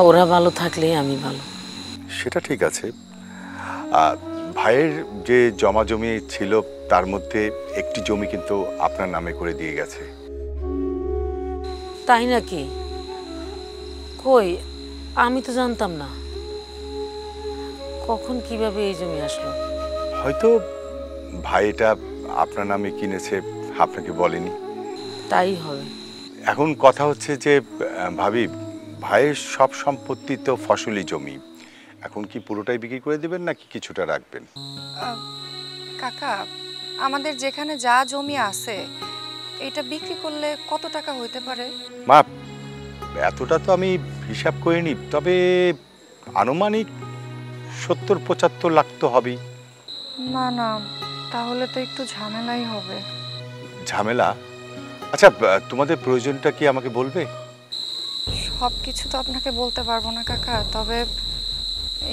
Speaker 3: ওরা ভালো থাকলে আমি ভালো।
Speaker 8: সেটা ঠিক আছে, ভাইয়ের যে জমা জমি ছিল তার মধ্যে একটি জমি কিন্তু আপনার নামে করে দিয়ে গেছে।
Speaker 3: তাই নাকি? কই, আমি তো জানতাম না। কখন কিভাবে এই জমি আসলো?
Speaker 8: হয়তো ভাই এটা আপনার নামে কিনেছে, আপনাকে বলেনি।
Speaker 3: তাই হবে।
Speaker 8: এখন কথা হচ্ছে যে ভাবি, ভাইয়ের সব সম্পত্তি তো ফসলি জমি, এখন কি পুরোটাই বিক্রি করে দিবেন নাকি কিছুটা রাখবেন?
Speaker 1: কাকা, আমাদের যেখানে যা জমি আছে এটা বিক্রি করলে কত টাকা হইতে পারে?
Speaker 8: মা, এতটা তো আমি হিসাব করিনি, তবে আনুমানিক 70-75 লাখ তো হবেই।
Speaker 1: না না, তাহলে তো একটু ঝামেলাই হবে।
Speaker 8: ঝামেলা? আচ্ছা, তোমাদের প্রয়োজনটা কি আমাকে বলবে?
Speaker 1: সব কিছু তো আপনাকে বলতে পারবো না কাকা, তবে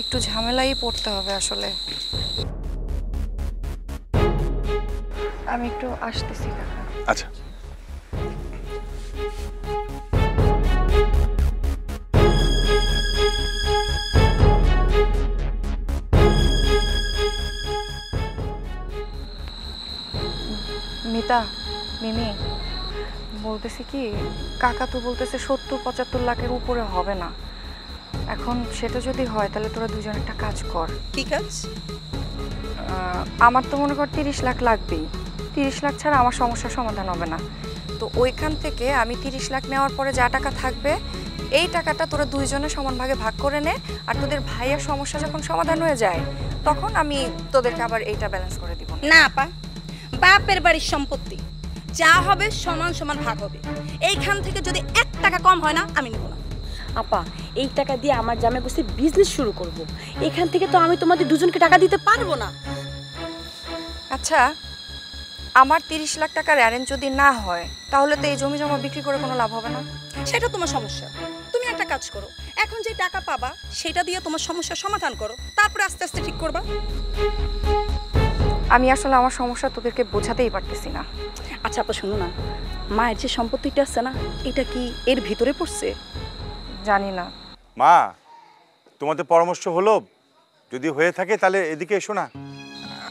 Speaker 1: একটু ঝামেলাই পড়তে হবে আসলে। আমি একটু আসতেছি কাকা।
Speaker 8: আচ্ছা।
Speaker 1: মিতা, মিমি, বলতেছি কি, কাকা তো বলতেছে 70-75 লাখের উপরে হবে না। এখন সেটা যদি হয় তাহলে তোরা দুজন একটা কাজ কর।
Speaker 6: কি কাজ?
Speaker 1: আমার তো মনে কর 30 লাখ লাগবেই। 30 লাখ ছাড়া আমার সমস্যার সমাধান হবে না। তো ওইখান থেকে আমি 30 লাখ নেওয়ার পরে যা টাকা থাকবে, এই টাকাটা তোরা দুইজনে সমান ভাগে ভাগ করে নে। আর তোদের ভাইয়ের সমস্যা যখন সমাধান হয়ে যায়, তখন আমি তোদেরকে আবার এইটা ব্যালেন্স করে দিব।
Speaker 6: না আপা, বাপের বাড়ির সম্পত্তি যা হবে সমান সমান ভাগ হবে। এইখান থেকে যদি 1 টাকা কম হয় না, আমি নেব না।
Speaker 4: আপা, এই টাকা দিয়ে আমার জামাই বসে বিজনেস শুরু করব। এখান থেকে তো আমি তোমাদের দুজনকে টাকা দিতে পারবো না।
Speaker 1: আচ্ছা, আমার 30 লাখ টাকার অ্যারেঞ্জ যদি না হয়, তাহলে তো এই জমি জমা বিক্রি করে কোনো লাভ হবে না।
Speaker 6: সেটা তোমার সমস্যা। তুমি একটা কাজ করো, এখন যে টাকা পাবা সেটা দিয়ে তোমার সমস্যার সমাধান করো, তারপরে আস্তে আস্তে ঠিক করবা।
Speaker 1: আমি আসলে আমার সমস্যা তোদেরকে বোঝাতেই পারতেছি না।
Speaker 6: আচ্ছা আপা, শোনো না, মায়ের যে সম্পত্তিটা আছে না, এটা কি এর ভিতরে পড়ছে?
Speaker 1: জানি না।
Speaker 8: মা, তোমাদের পরামর্শ হলো? যদি হয়ে থাকে তাহলে এদিকে এসো না।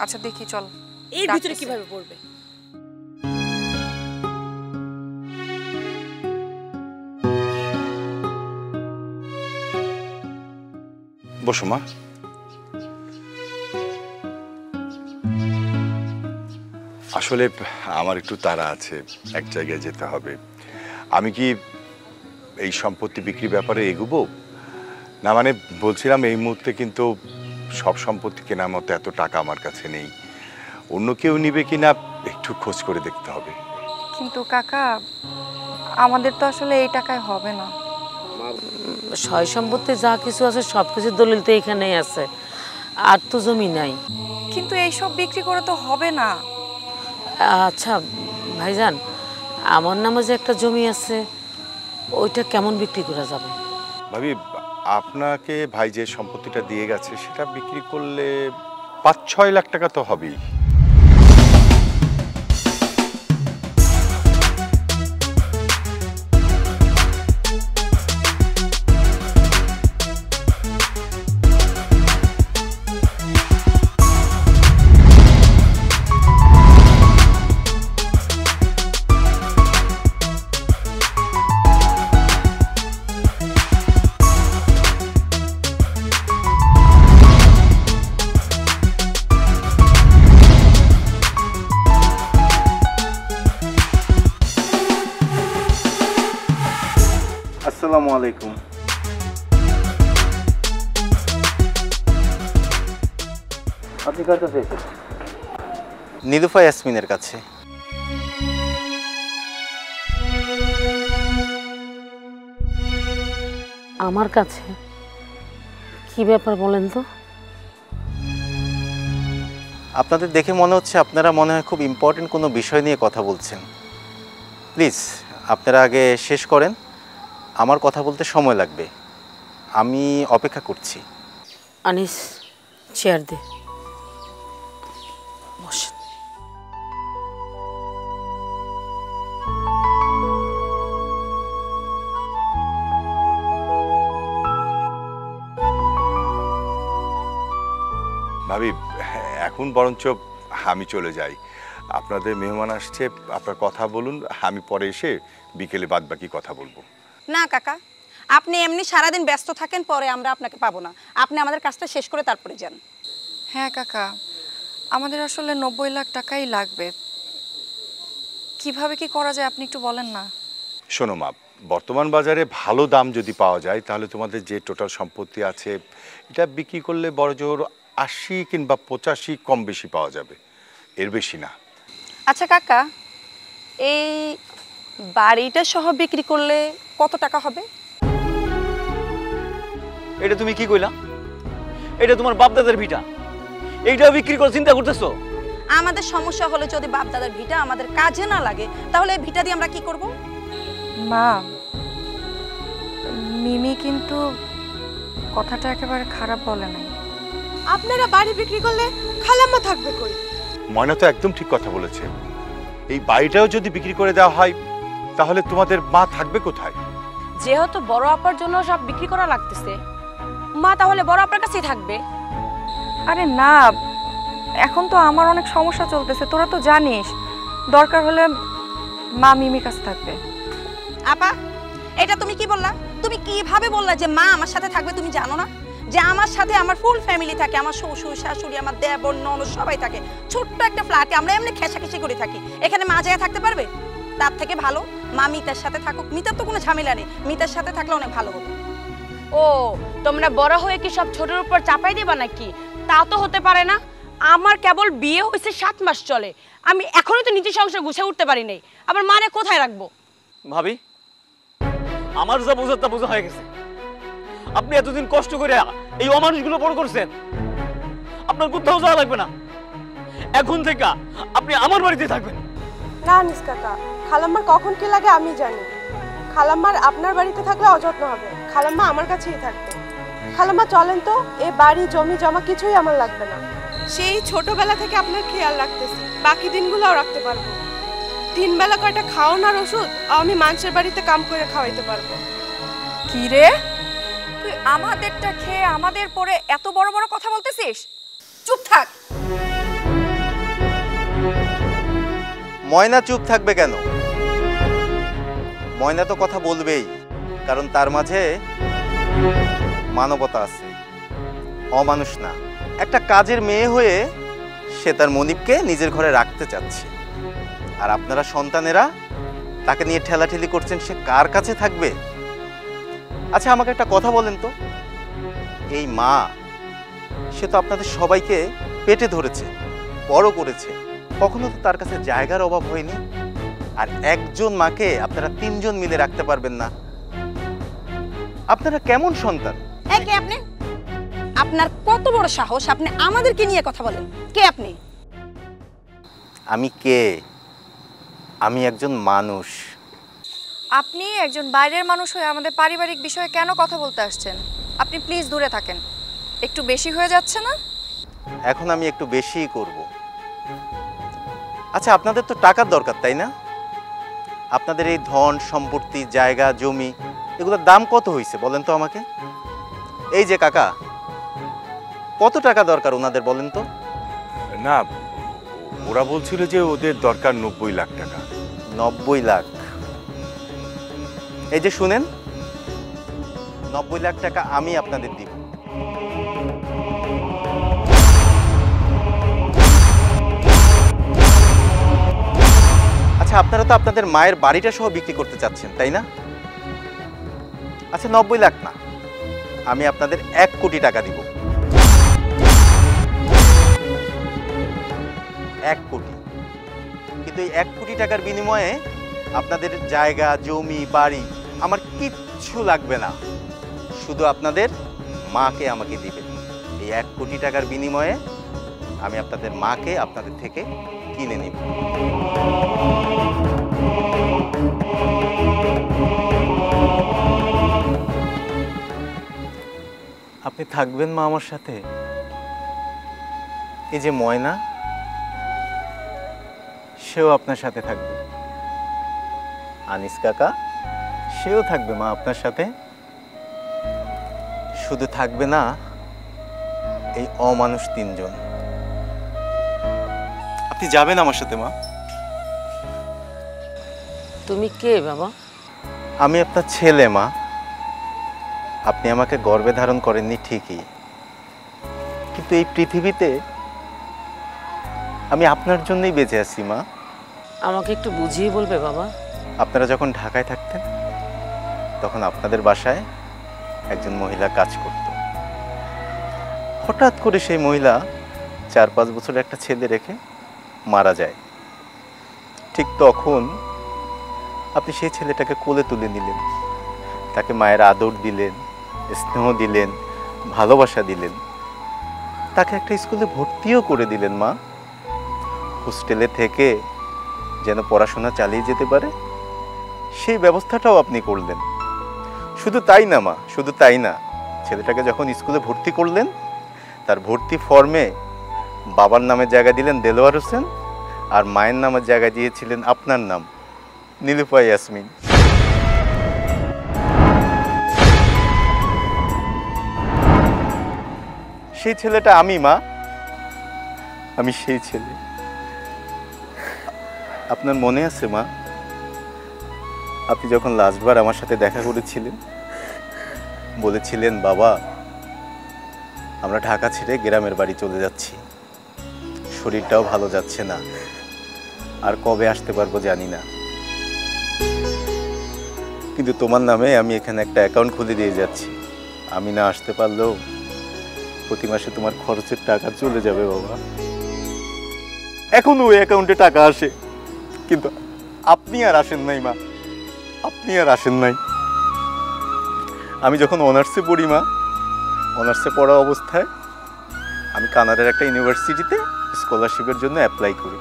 Speaker 1: আচ্ছা দেখি, চল।
Speaker 6: এর ভিতরে কিভাবে পড়বে?
Speaker 8: বসো মা। আসলে আমার একটু তাড়া আছে, এক জায়গায় যেতে হবে। আমি কি এই সম্পত্তি বিক্রি ব্যাপারে এগোবো না? মানে বলছিলাম, এই মুহূর্তে কিন্তু সব সম্পত্তি কেনার মতো এত টাকা আমার কাছে নেই। অন্য কেউ নিবে কিনা একটু খোঁজ করে দেখতে হবে।
Speaker 1: কিন্তু কাকা, আমাদের তো আসলে এই টাকায় হবে না।
Speaker 3: সয় সম্পত্তি যা কিছু আছে সব কিছু দলিল তো এখানেই আছে, আর তো জমি নাই।
Speaker 1: কিন্তু এইসব বিক্রি করে তো হবে না।
Speaker 3: আচ্ছা ভাইজান, আমার নামে যে একটা জমি আছে, ওইটা কেমন বিক্রি করা যাবে?
Speaker 8: ভাবি, আপনাকে ভাই যে সম্পত্তিটা দিয়ে গেছে সেটা বিক্রি করলে 5-6 লাখ টাকা তো হবেই।
Speaker 9: আসসালামু আলাইকুম। আপনি কার কাছে এসেছেন? নিলুফা ইয়াসমিনের কাছে।
Speaker 3: আমার কাছে? কি ব্যাপার বলেন তো?
Speaker 9: আপনাদের দেখে মনে হচ্ছে আপনারা মনে হয় খুব ইম্পর্টেন্ট কোনো বিষয় নিয়ে কথা বলছেন। প্লিজ আপনারা আগে শেষ করেন, আমার কথা বলতে সময় লাগবে। আমি অপেক্ষা করছি।
Speaker 3: আনিস, চেয়ার দে, বসেন।
Speaker 8: ভাবি, এখন বরঞ্চ আমি চলে যাই। আপনাদের মেহমান আসছে, আপনার কথা বলুন, আমি পরে এসে বিকেলে বাদবাকি কথা বলবো।
Speaker 6: না কাকা, আপনি এমনি সারাদিন ব্যস্ত থাকেন, পরে আমরা আপনাকে পাবো না। আপনি আমাদের কাজটা শেষ করে তারপরে যান।
Speaker 1: হ্যাঁ কাকা, আমাদের আসলে 90 লাখ টাকাই লাগবে। কিভাবে কি করা যায় আপনি একটু বলেন না।
Speaker 8: শোনো মা, বর্তমান বাজারে ভালো দাম যদি পাওয়া যায় তাহলে তোমাদের যে টোটাল সম্পত্তি আছে এটা বিক্রি করলে বড়জোর 80 কিংবা 85 কম বেশি পাওয়া যাবে, এর বেশি না।
Speaker 6: আচ্ছা কাকা, এই বাড়িটা সহ বিক্রি করলে কত টাকা হবে?
Speaker 5: এটা তুমি কি কইলা? এটা তোমার বাপ দাদার ভিটা, এইটা বিক্রি করে চিন্তা করতেছো?
Speaker 6: আমাদের সমস্যা হলে যদি বাপ দাদার ভিটা আমাদের কাজে না লাগে, তাহলে এই ভিটা দিয়ে আমরা কি করব?
Speaker 1: মা, মিমি কিন্তু কথাটা একেবারে খারাপ বলে নাই।
Speaker 7: আপনারা বাড়ি বিক্রি করলে খালাম্মা থাকবে কই?
Speaker 8: ময়না তো একদম ঠিক কথা বলেছে। এই বাড়িটাও যদি বিক্রি করে দেওয়া হয় তাহলে তোমাদের মা থাকবে কোথায়?
Speaker 4: যেহেতু বড় আপার জন্য সব বিক্রি করা লাগতেছে, মা তাহলে বড় আপার কাছেই থাকবে।
Speaker 1: আরে না, এখন তো আমার অনেক সমস্যা চলতেছে, তোরা তো জানিস। দরকার হলে মা মিমির কাছে থাকবে।
Speaker 6: আপা, এটা তুমি কি বললা? তুমি কিভাবে বললা যে মা আমার সাথে থাকবে? তুমি জানো না যে আমার সাথে আমার ফুল ফ্যামিলি থাকে, আমার শ্বশুর শাশুড়ি, আমার দেবর ননদ সবাই থাকে। ছোট্ট একটা ফ্ল্যাটে আমরা এমনি খেসাখেসি করে থাকি, এখানে মা জায়গা থাকতে পারবে? তার থেকে ভালো মা মিতার সাথে থাকুক। মিতার তো কোনো ঝামেলা নেই, মিতার সাথে থাকলে অনেক ভালো হবে।
Speaker 4: ও, তোমরা বড় হয়ে কি সব ছোটর উপর চাপাই দিবা নাকি? তা তো হতে পারে না। আমার কেবল বিয়ে হয়েছে 7 মাস চলে, আমি এখনো তো নিজের সংসার গুছিয়ে উঠতে পারি নাই, আবার মানে কোথায় রাখবো?
Speaker 5: ভাবি, আমার যা বোঝার তা বোঝা হয়ে গেছে। আপনি এতদিন কষ্ট করে এই অমানুষগুলো বড় করছেন, আপনার কোথাও যাওয়া লাগবে না। এখন থেকে আপনি আমার বাড়িতে থাকবেন।
Speaker 7: না আনিস কাকা, খালাম্মার কখন কি লাগে আমি জানি। খালাম্মার আপনার বাড়িতে থাকলে অযত্ন হবে, খালাম্মা আমার কাছেই থাকবে। খালাম্মা চলেন তো, এ বাড়ি জমি জমা কিছুই আমার লাগবে না। সেই ছোটবেলা থেকে আপনার খেয়াল রাখতেছি, বাকি দিনগুলোও রাখতে পারবো। 3 বেলা কয়টা খাওয়ানোর ওষুধ আমি মানুষের বাড়িতে কাম করে খাওয়াইতে পারবো।
Speaker 1: কি রে, তুই আমাদেরটা খেয়ে আমাদের পরে এত বড় বড় কথা বলতেছিস? চুপ থাক।
Speaker 9: ময়না চুপ থাকবে কেন? ময়না তো কথা বলবেই, কারণ তার মাঝে মানবতা আছে, অমানুষ না। একটা কাজের মেয়ে হয়ে সে তার মনিবকে নিজের ঘরে রাখতে চাচ্ছে, আর আপনারা সন্তানেরা তাকে নিয়ে ঠেলাঠেলি করছেন সে কার কাছে থাকবে? আচ্ছা, আমাকে একটা কথা বলেন তো, এই মা সে তো আপনাদের সবাইকে পেটে ধরেছে, বড় করেছে, কখনো তো তার কাছে জায়গার অভাব হয়নি। আর একজন মাকে আপনারা 3 জন মিলে রাখতে পারবেন না? আপনারা কেমন সন্তান?
Speaker 6: এই কে আপনি? আপনার কত বড় সাহস আপনি আমাদেরকে নিয়ে কথা বলেন? কে আপনি?
Speaker 9: আমি কে? আমি একজন মানুষ।
Speaker 1: আপনি একজন বাইরের মানুষ হয়ে আমাদের পারিবারিক বিষয়ে কেন কথা বলতে আসছেন? আপনি প্লিজ দূরে থাকেন, একটু বেশি হয়ে যাচ্ছে না?
Speaker 9: এখন আমি একটু বেশিই করব। আচ্ছা, আপনাদের তো টাকার দরকার, তাই না? আপনাদের এই ধন সম্পত্তি, জায়গা জমি, এগুলোর দাম কত হয়েছে বলেন তো আমাকে? এই যে কাকা, কত টাকা দরকার ওনাদের বলেন তো?
Speaker 8: না, ওরা বলছিল যে ওদের দরকার 90 লাখ টাকা।
Speaker 9: 90 লাখ? এই যে শুনেন, 90 লাখ টাকা আমি আপনাদের দিব। আচ্ছা, আপনারা তো আপনাদের মায়ের বাড়িটা সহ বিক্রি করতে চাচ্ছেন, তাই না? আচ্ছা, 90 লাখ না, আমি আপনাদের 1 কোটি টাকা দিব। 1 কোটি। কিন্তু এই 1 কোটি টাকার বিনিময়ে আপনাদের জায়গা জমি বাড়ি আমার কিচ্ছু লাগবে না, শুধু আপনাদের মাকে আমাকে দিবেন। এই 1 কোটি টাকার বিনিময়ে আমি আপনাদের মাকে আপনাদের থেকে কিনে নিব। আপনি থাকবেন মা আমার সাথে? এই যে ময়না, সেও আপনার সাথে থাকবে। আনিস কাকা, সেও থাকবে মা আপনার সাথে। শুধু থাকবে না এই অমানুষ 3 জন। আপনি যাবেন আমার সাথে মা?
Speaker 3: তুমি কে বাবা?
Speaker 9: আমি আপনার ছেলে মা। আপনি আমাকে গর্ভে ধারণ করেননি ঠিকই, কিন্তু এই পৃথিবীতে আমি আপনার জন্যই বেঁচে আছি মা।
Speaker 3: আমাকে একটু বুঝিয়ে বলবে বাবা?
Speaker 9: আপনারা যখন ঢাকায় থাকতেন তখন আপনাদের বাসায় একজন মহিলা কাজ করত। হঠাৎ করে সেই মহিলা 4-5 বছরের একটা ছেলে রেখে মারা যায়। ঠিক তখন আপনি সেই ছেলেটাকে কোলে তুলে নিলেন, তাকে মায়ের আদর দিলেন, স্নেহ দিলেন, ভালোবাসা দিলেন। তাকে একটা স্কুলে ভর্তিও করে দিলেন মা। হোস্টেলে থেকে যেন পড়াশোনা চালিয়ে যেতে পারে সেই ব্যবস্থাটাও আপনি করলেন। শুধু তাই না মা, শুধু তাই না, ছেলেটাকে যখন স্কুলে ভর্তি করলেন তার ভর্তি ফর্মে বাবার নামের জায়গা দিলেন দেলোয়ার হোসেন, আর মায়ের নামের জায়গা দিয়েছিলেন আপনার নাম, নীলুফা ইয়াসমিন। সেই ছেলেটা আমি মা, আমি সেই ছেলে। আপনার মনে আছে মা, আপনি যখন লাস্টবার আমার সাথে দেখা করেছিলেন বলেছিলেন, বাবা আমরা ঢাকা ছেড়ে গ্রামের বাড়ি চলে যাচ্ছি, শরীরটাও ভালো যাচ্ছে না, আর কবে আসতে পারবো জানি না, কিন্তু তোমার নামে আমি এখানে একটা অ্যাকাউন্ট খুলে দিয়ে যাচ্ছি, আমি না আসতে পারলেও প্রতি মাসে তোমার খরচের টাকা চলে যাবে বাবা। এখনো ওই অ্যাকাউন্টে টাকা আসে, কিন্তু আপনি আর আসেন নাই মা, আপনি আর আসেন নাই। আমি যখন অনার্সে পড়ি মা, অনার্সে পড়া অবস্থায় আমি কানাডার একটা ইউনিভার্সিটিতে স্কলারশিপের জন্য অ্যাপ্লাই করি।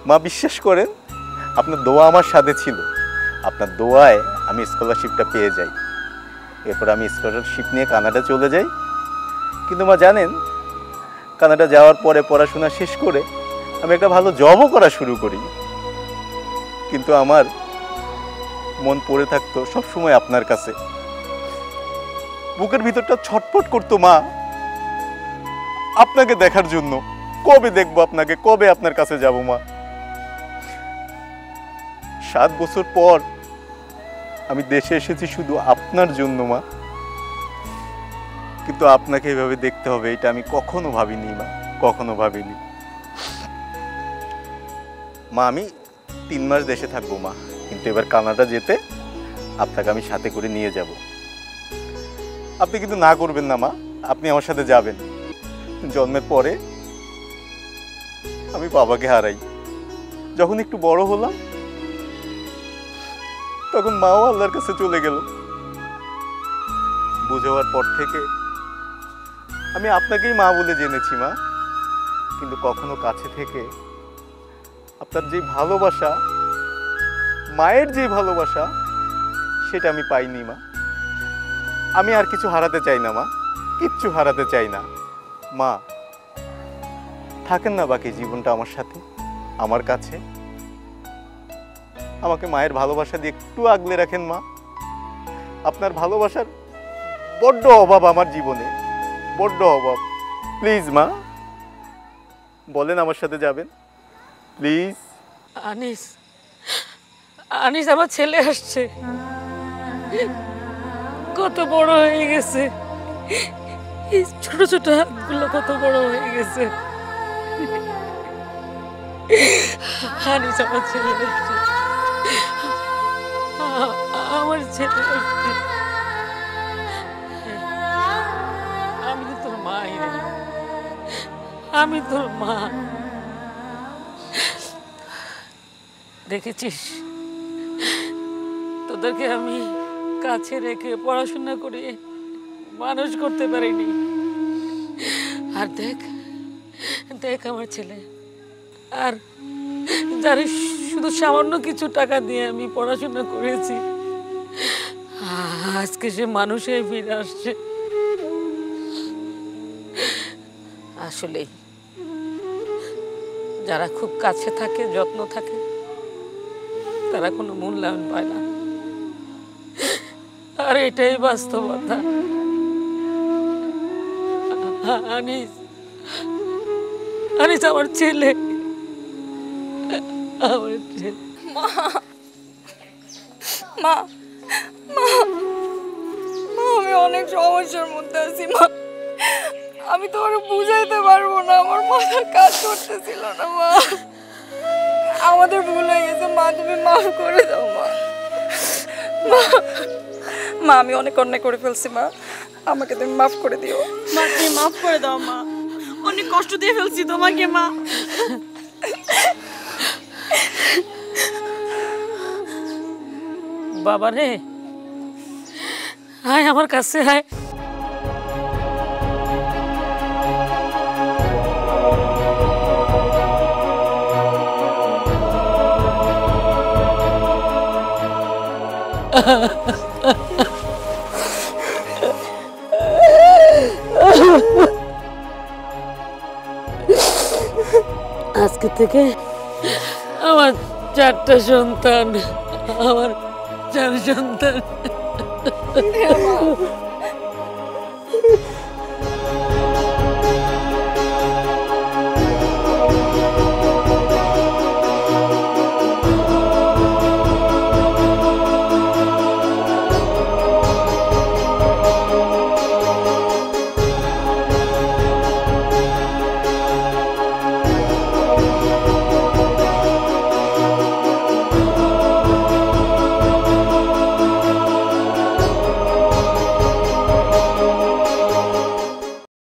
Speaker 9: মা বিশ্বাস করেন, আপনার দোয়া আমার সাথে ছিল, আপনার দোয়ায় আমি স্কলারশিপটা পেয়ে যাই। এরপর আমি স্কলারশিপ নিয়ে কানাডা চলে যাই। কিন্তু মা জানেন, কানাডা যাওয়ার পরে পড়াশোনা শেষ করে আমি একটা ভালো জবও করা শুরু করি, কিন্তু আমার মন পড়ে থাকতো সবসময় আপনার কাছে। বুকের ভিতরটা ছটফট করতো মা, আপনাকে দেখার জন্য। কবে দেখবো আপনাকে, কবে আপনার কাছে যাব মা। 7 বছর পর আমি দেশে এসেছি শুধু আপনার জন্য মা, কিন্তু আপনাকে এভাবে দেখতে হবে এটা আমি কখনো ভাবিনি মা, কখনো ভাবিনি মা। আমি 3 মাস দেশে থাকবো মা, কিন্তু এবার কানাডা যেতে আপনাকে আমি সাথে করে নিয়ে যাব। আপনি কিন্তু না করবেন না মা, আপনি আমার সাথে যাবেন। জন্মের পরে আমি বাবাকে হারাই, যখন একটু বড় হলাম তখন মাও আল্লাহর কাছে চলে গেল। বুঝে হওয়ার পর থেকে আমি আপনাকেই মা বলে জেনেছি মা, কিন্তু কখনো কাছে থেকে আপনার যে ভালোবাসা, মায়ের যে ভালোবাসা, সেটা আমি পাইনি মা। আমি আর কিছু হারাতে চাই না মা, কিচ্ছু হারাতে চাই না মা। থাকেন না বাকি জীবনটা আমার সাথে, আমার কাছে। আমাকে মায়ের ভালোবাসা দিয়ে একটু আগলে রাখেন মা। আপনার ভালোবাসার বড্ড অভাব আমার জীবনে, বড্ড অভাব। প্লিজ মা, বলেন আমার সাথে যাবেন প্লিজ।
Speaker 3: আনিস, আনিস আমার ছেলে আসছে, কত বড় হয়ে গেছে, এই ছোট ছোট হাতগুলো কত বড় হয়ে গেছে। আনিস আমার ছেলে আসছে, আমার ছেলে আসছে। আমি তো তোর মা, আমি তোর মা। দেখেছিস, তোদেরকে আমি কাছে রেখে পড়াশোনা করে মানুষ করতে পারিনি, আর দেখ দেখ আমার ছেলে, আর যার শুধু সামান্য কিছু টাকা দিয়ে আমি পড়াশোনা করেছি, আজকে সে মানুষে ফিরে আসছে। আসলেই যারা খুব কাছে থাকে, যত্ন থাকে, তারা কোনো মূল্যায়ন পায় না, আর এটাই বাস্তবতা। আনিস, আনিস আমার ছেলে, আমার ছেলে।
Speaker 6: মা মা মা মা, আমি অনেক সমস্যার মধ্যে আছি মা, আমি তোমার বুঝাইতে পারবো না, আমার মাথা কাজ করতেছিল না মা, আমাদের ভুল হয়ে গেছে মা, তুমি মাফ করে দাও মা। মা মা, আমি অনেক অন্যায় করে ফেলছি মা, আমাকে তুমি মাফ করে দিও
Speaker 4: মা, তুমি মাফ করে দাও মা, অনেক কষ্ট দিয়ে ফেলছি তোমাকে মা।
Speaker 3: বাবা রে, আয় আমার কাছে আয়। আজকে থেকে আমার 4টা সন্তান, আমার 4 সন্তান।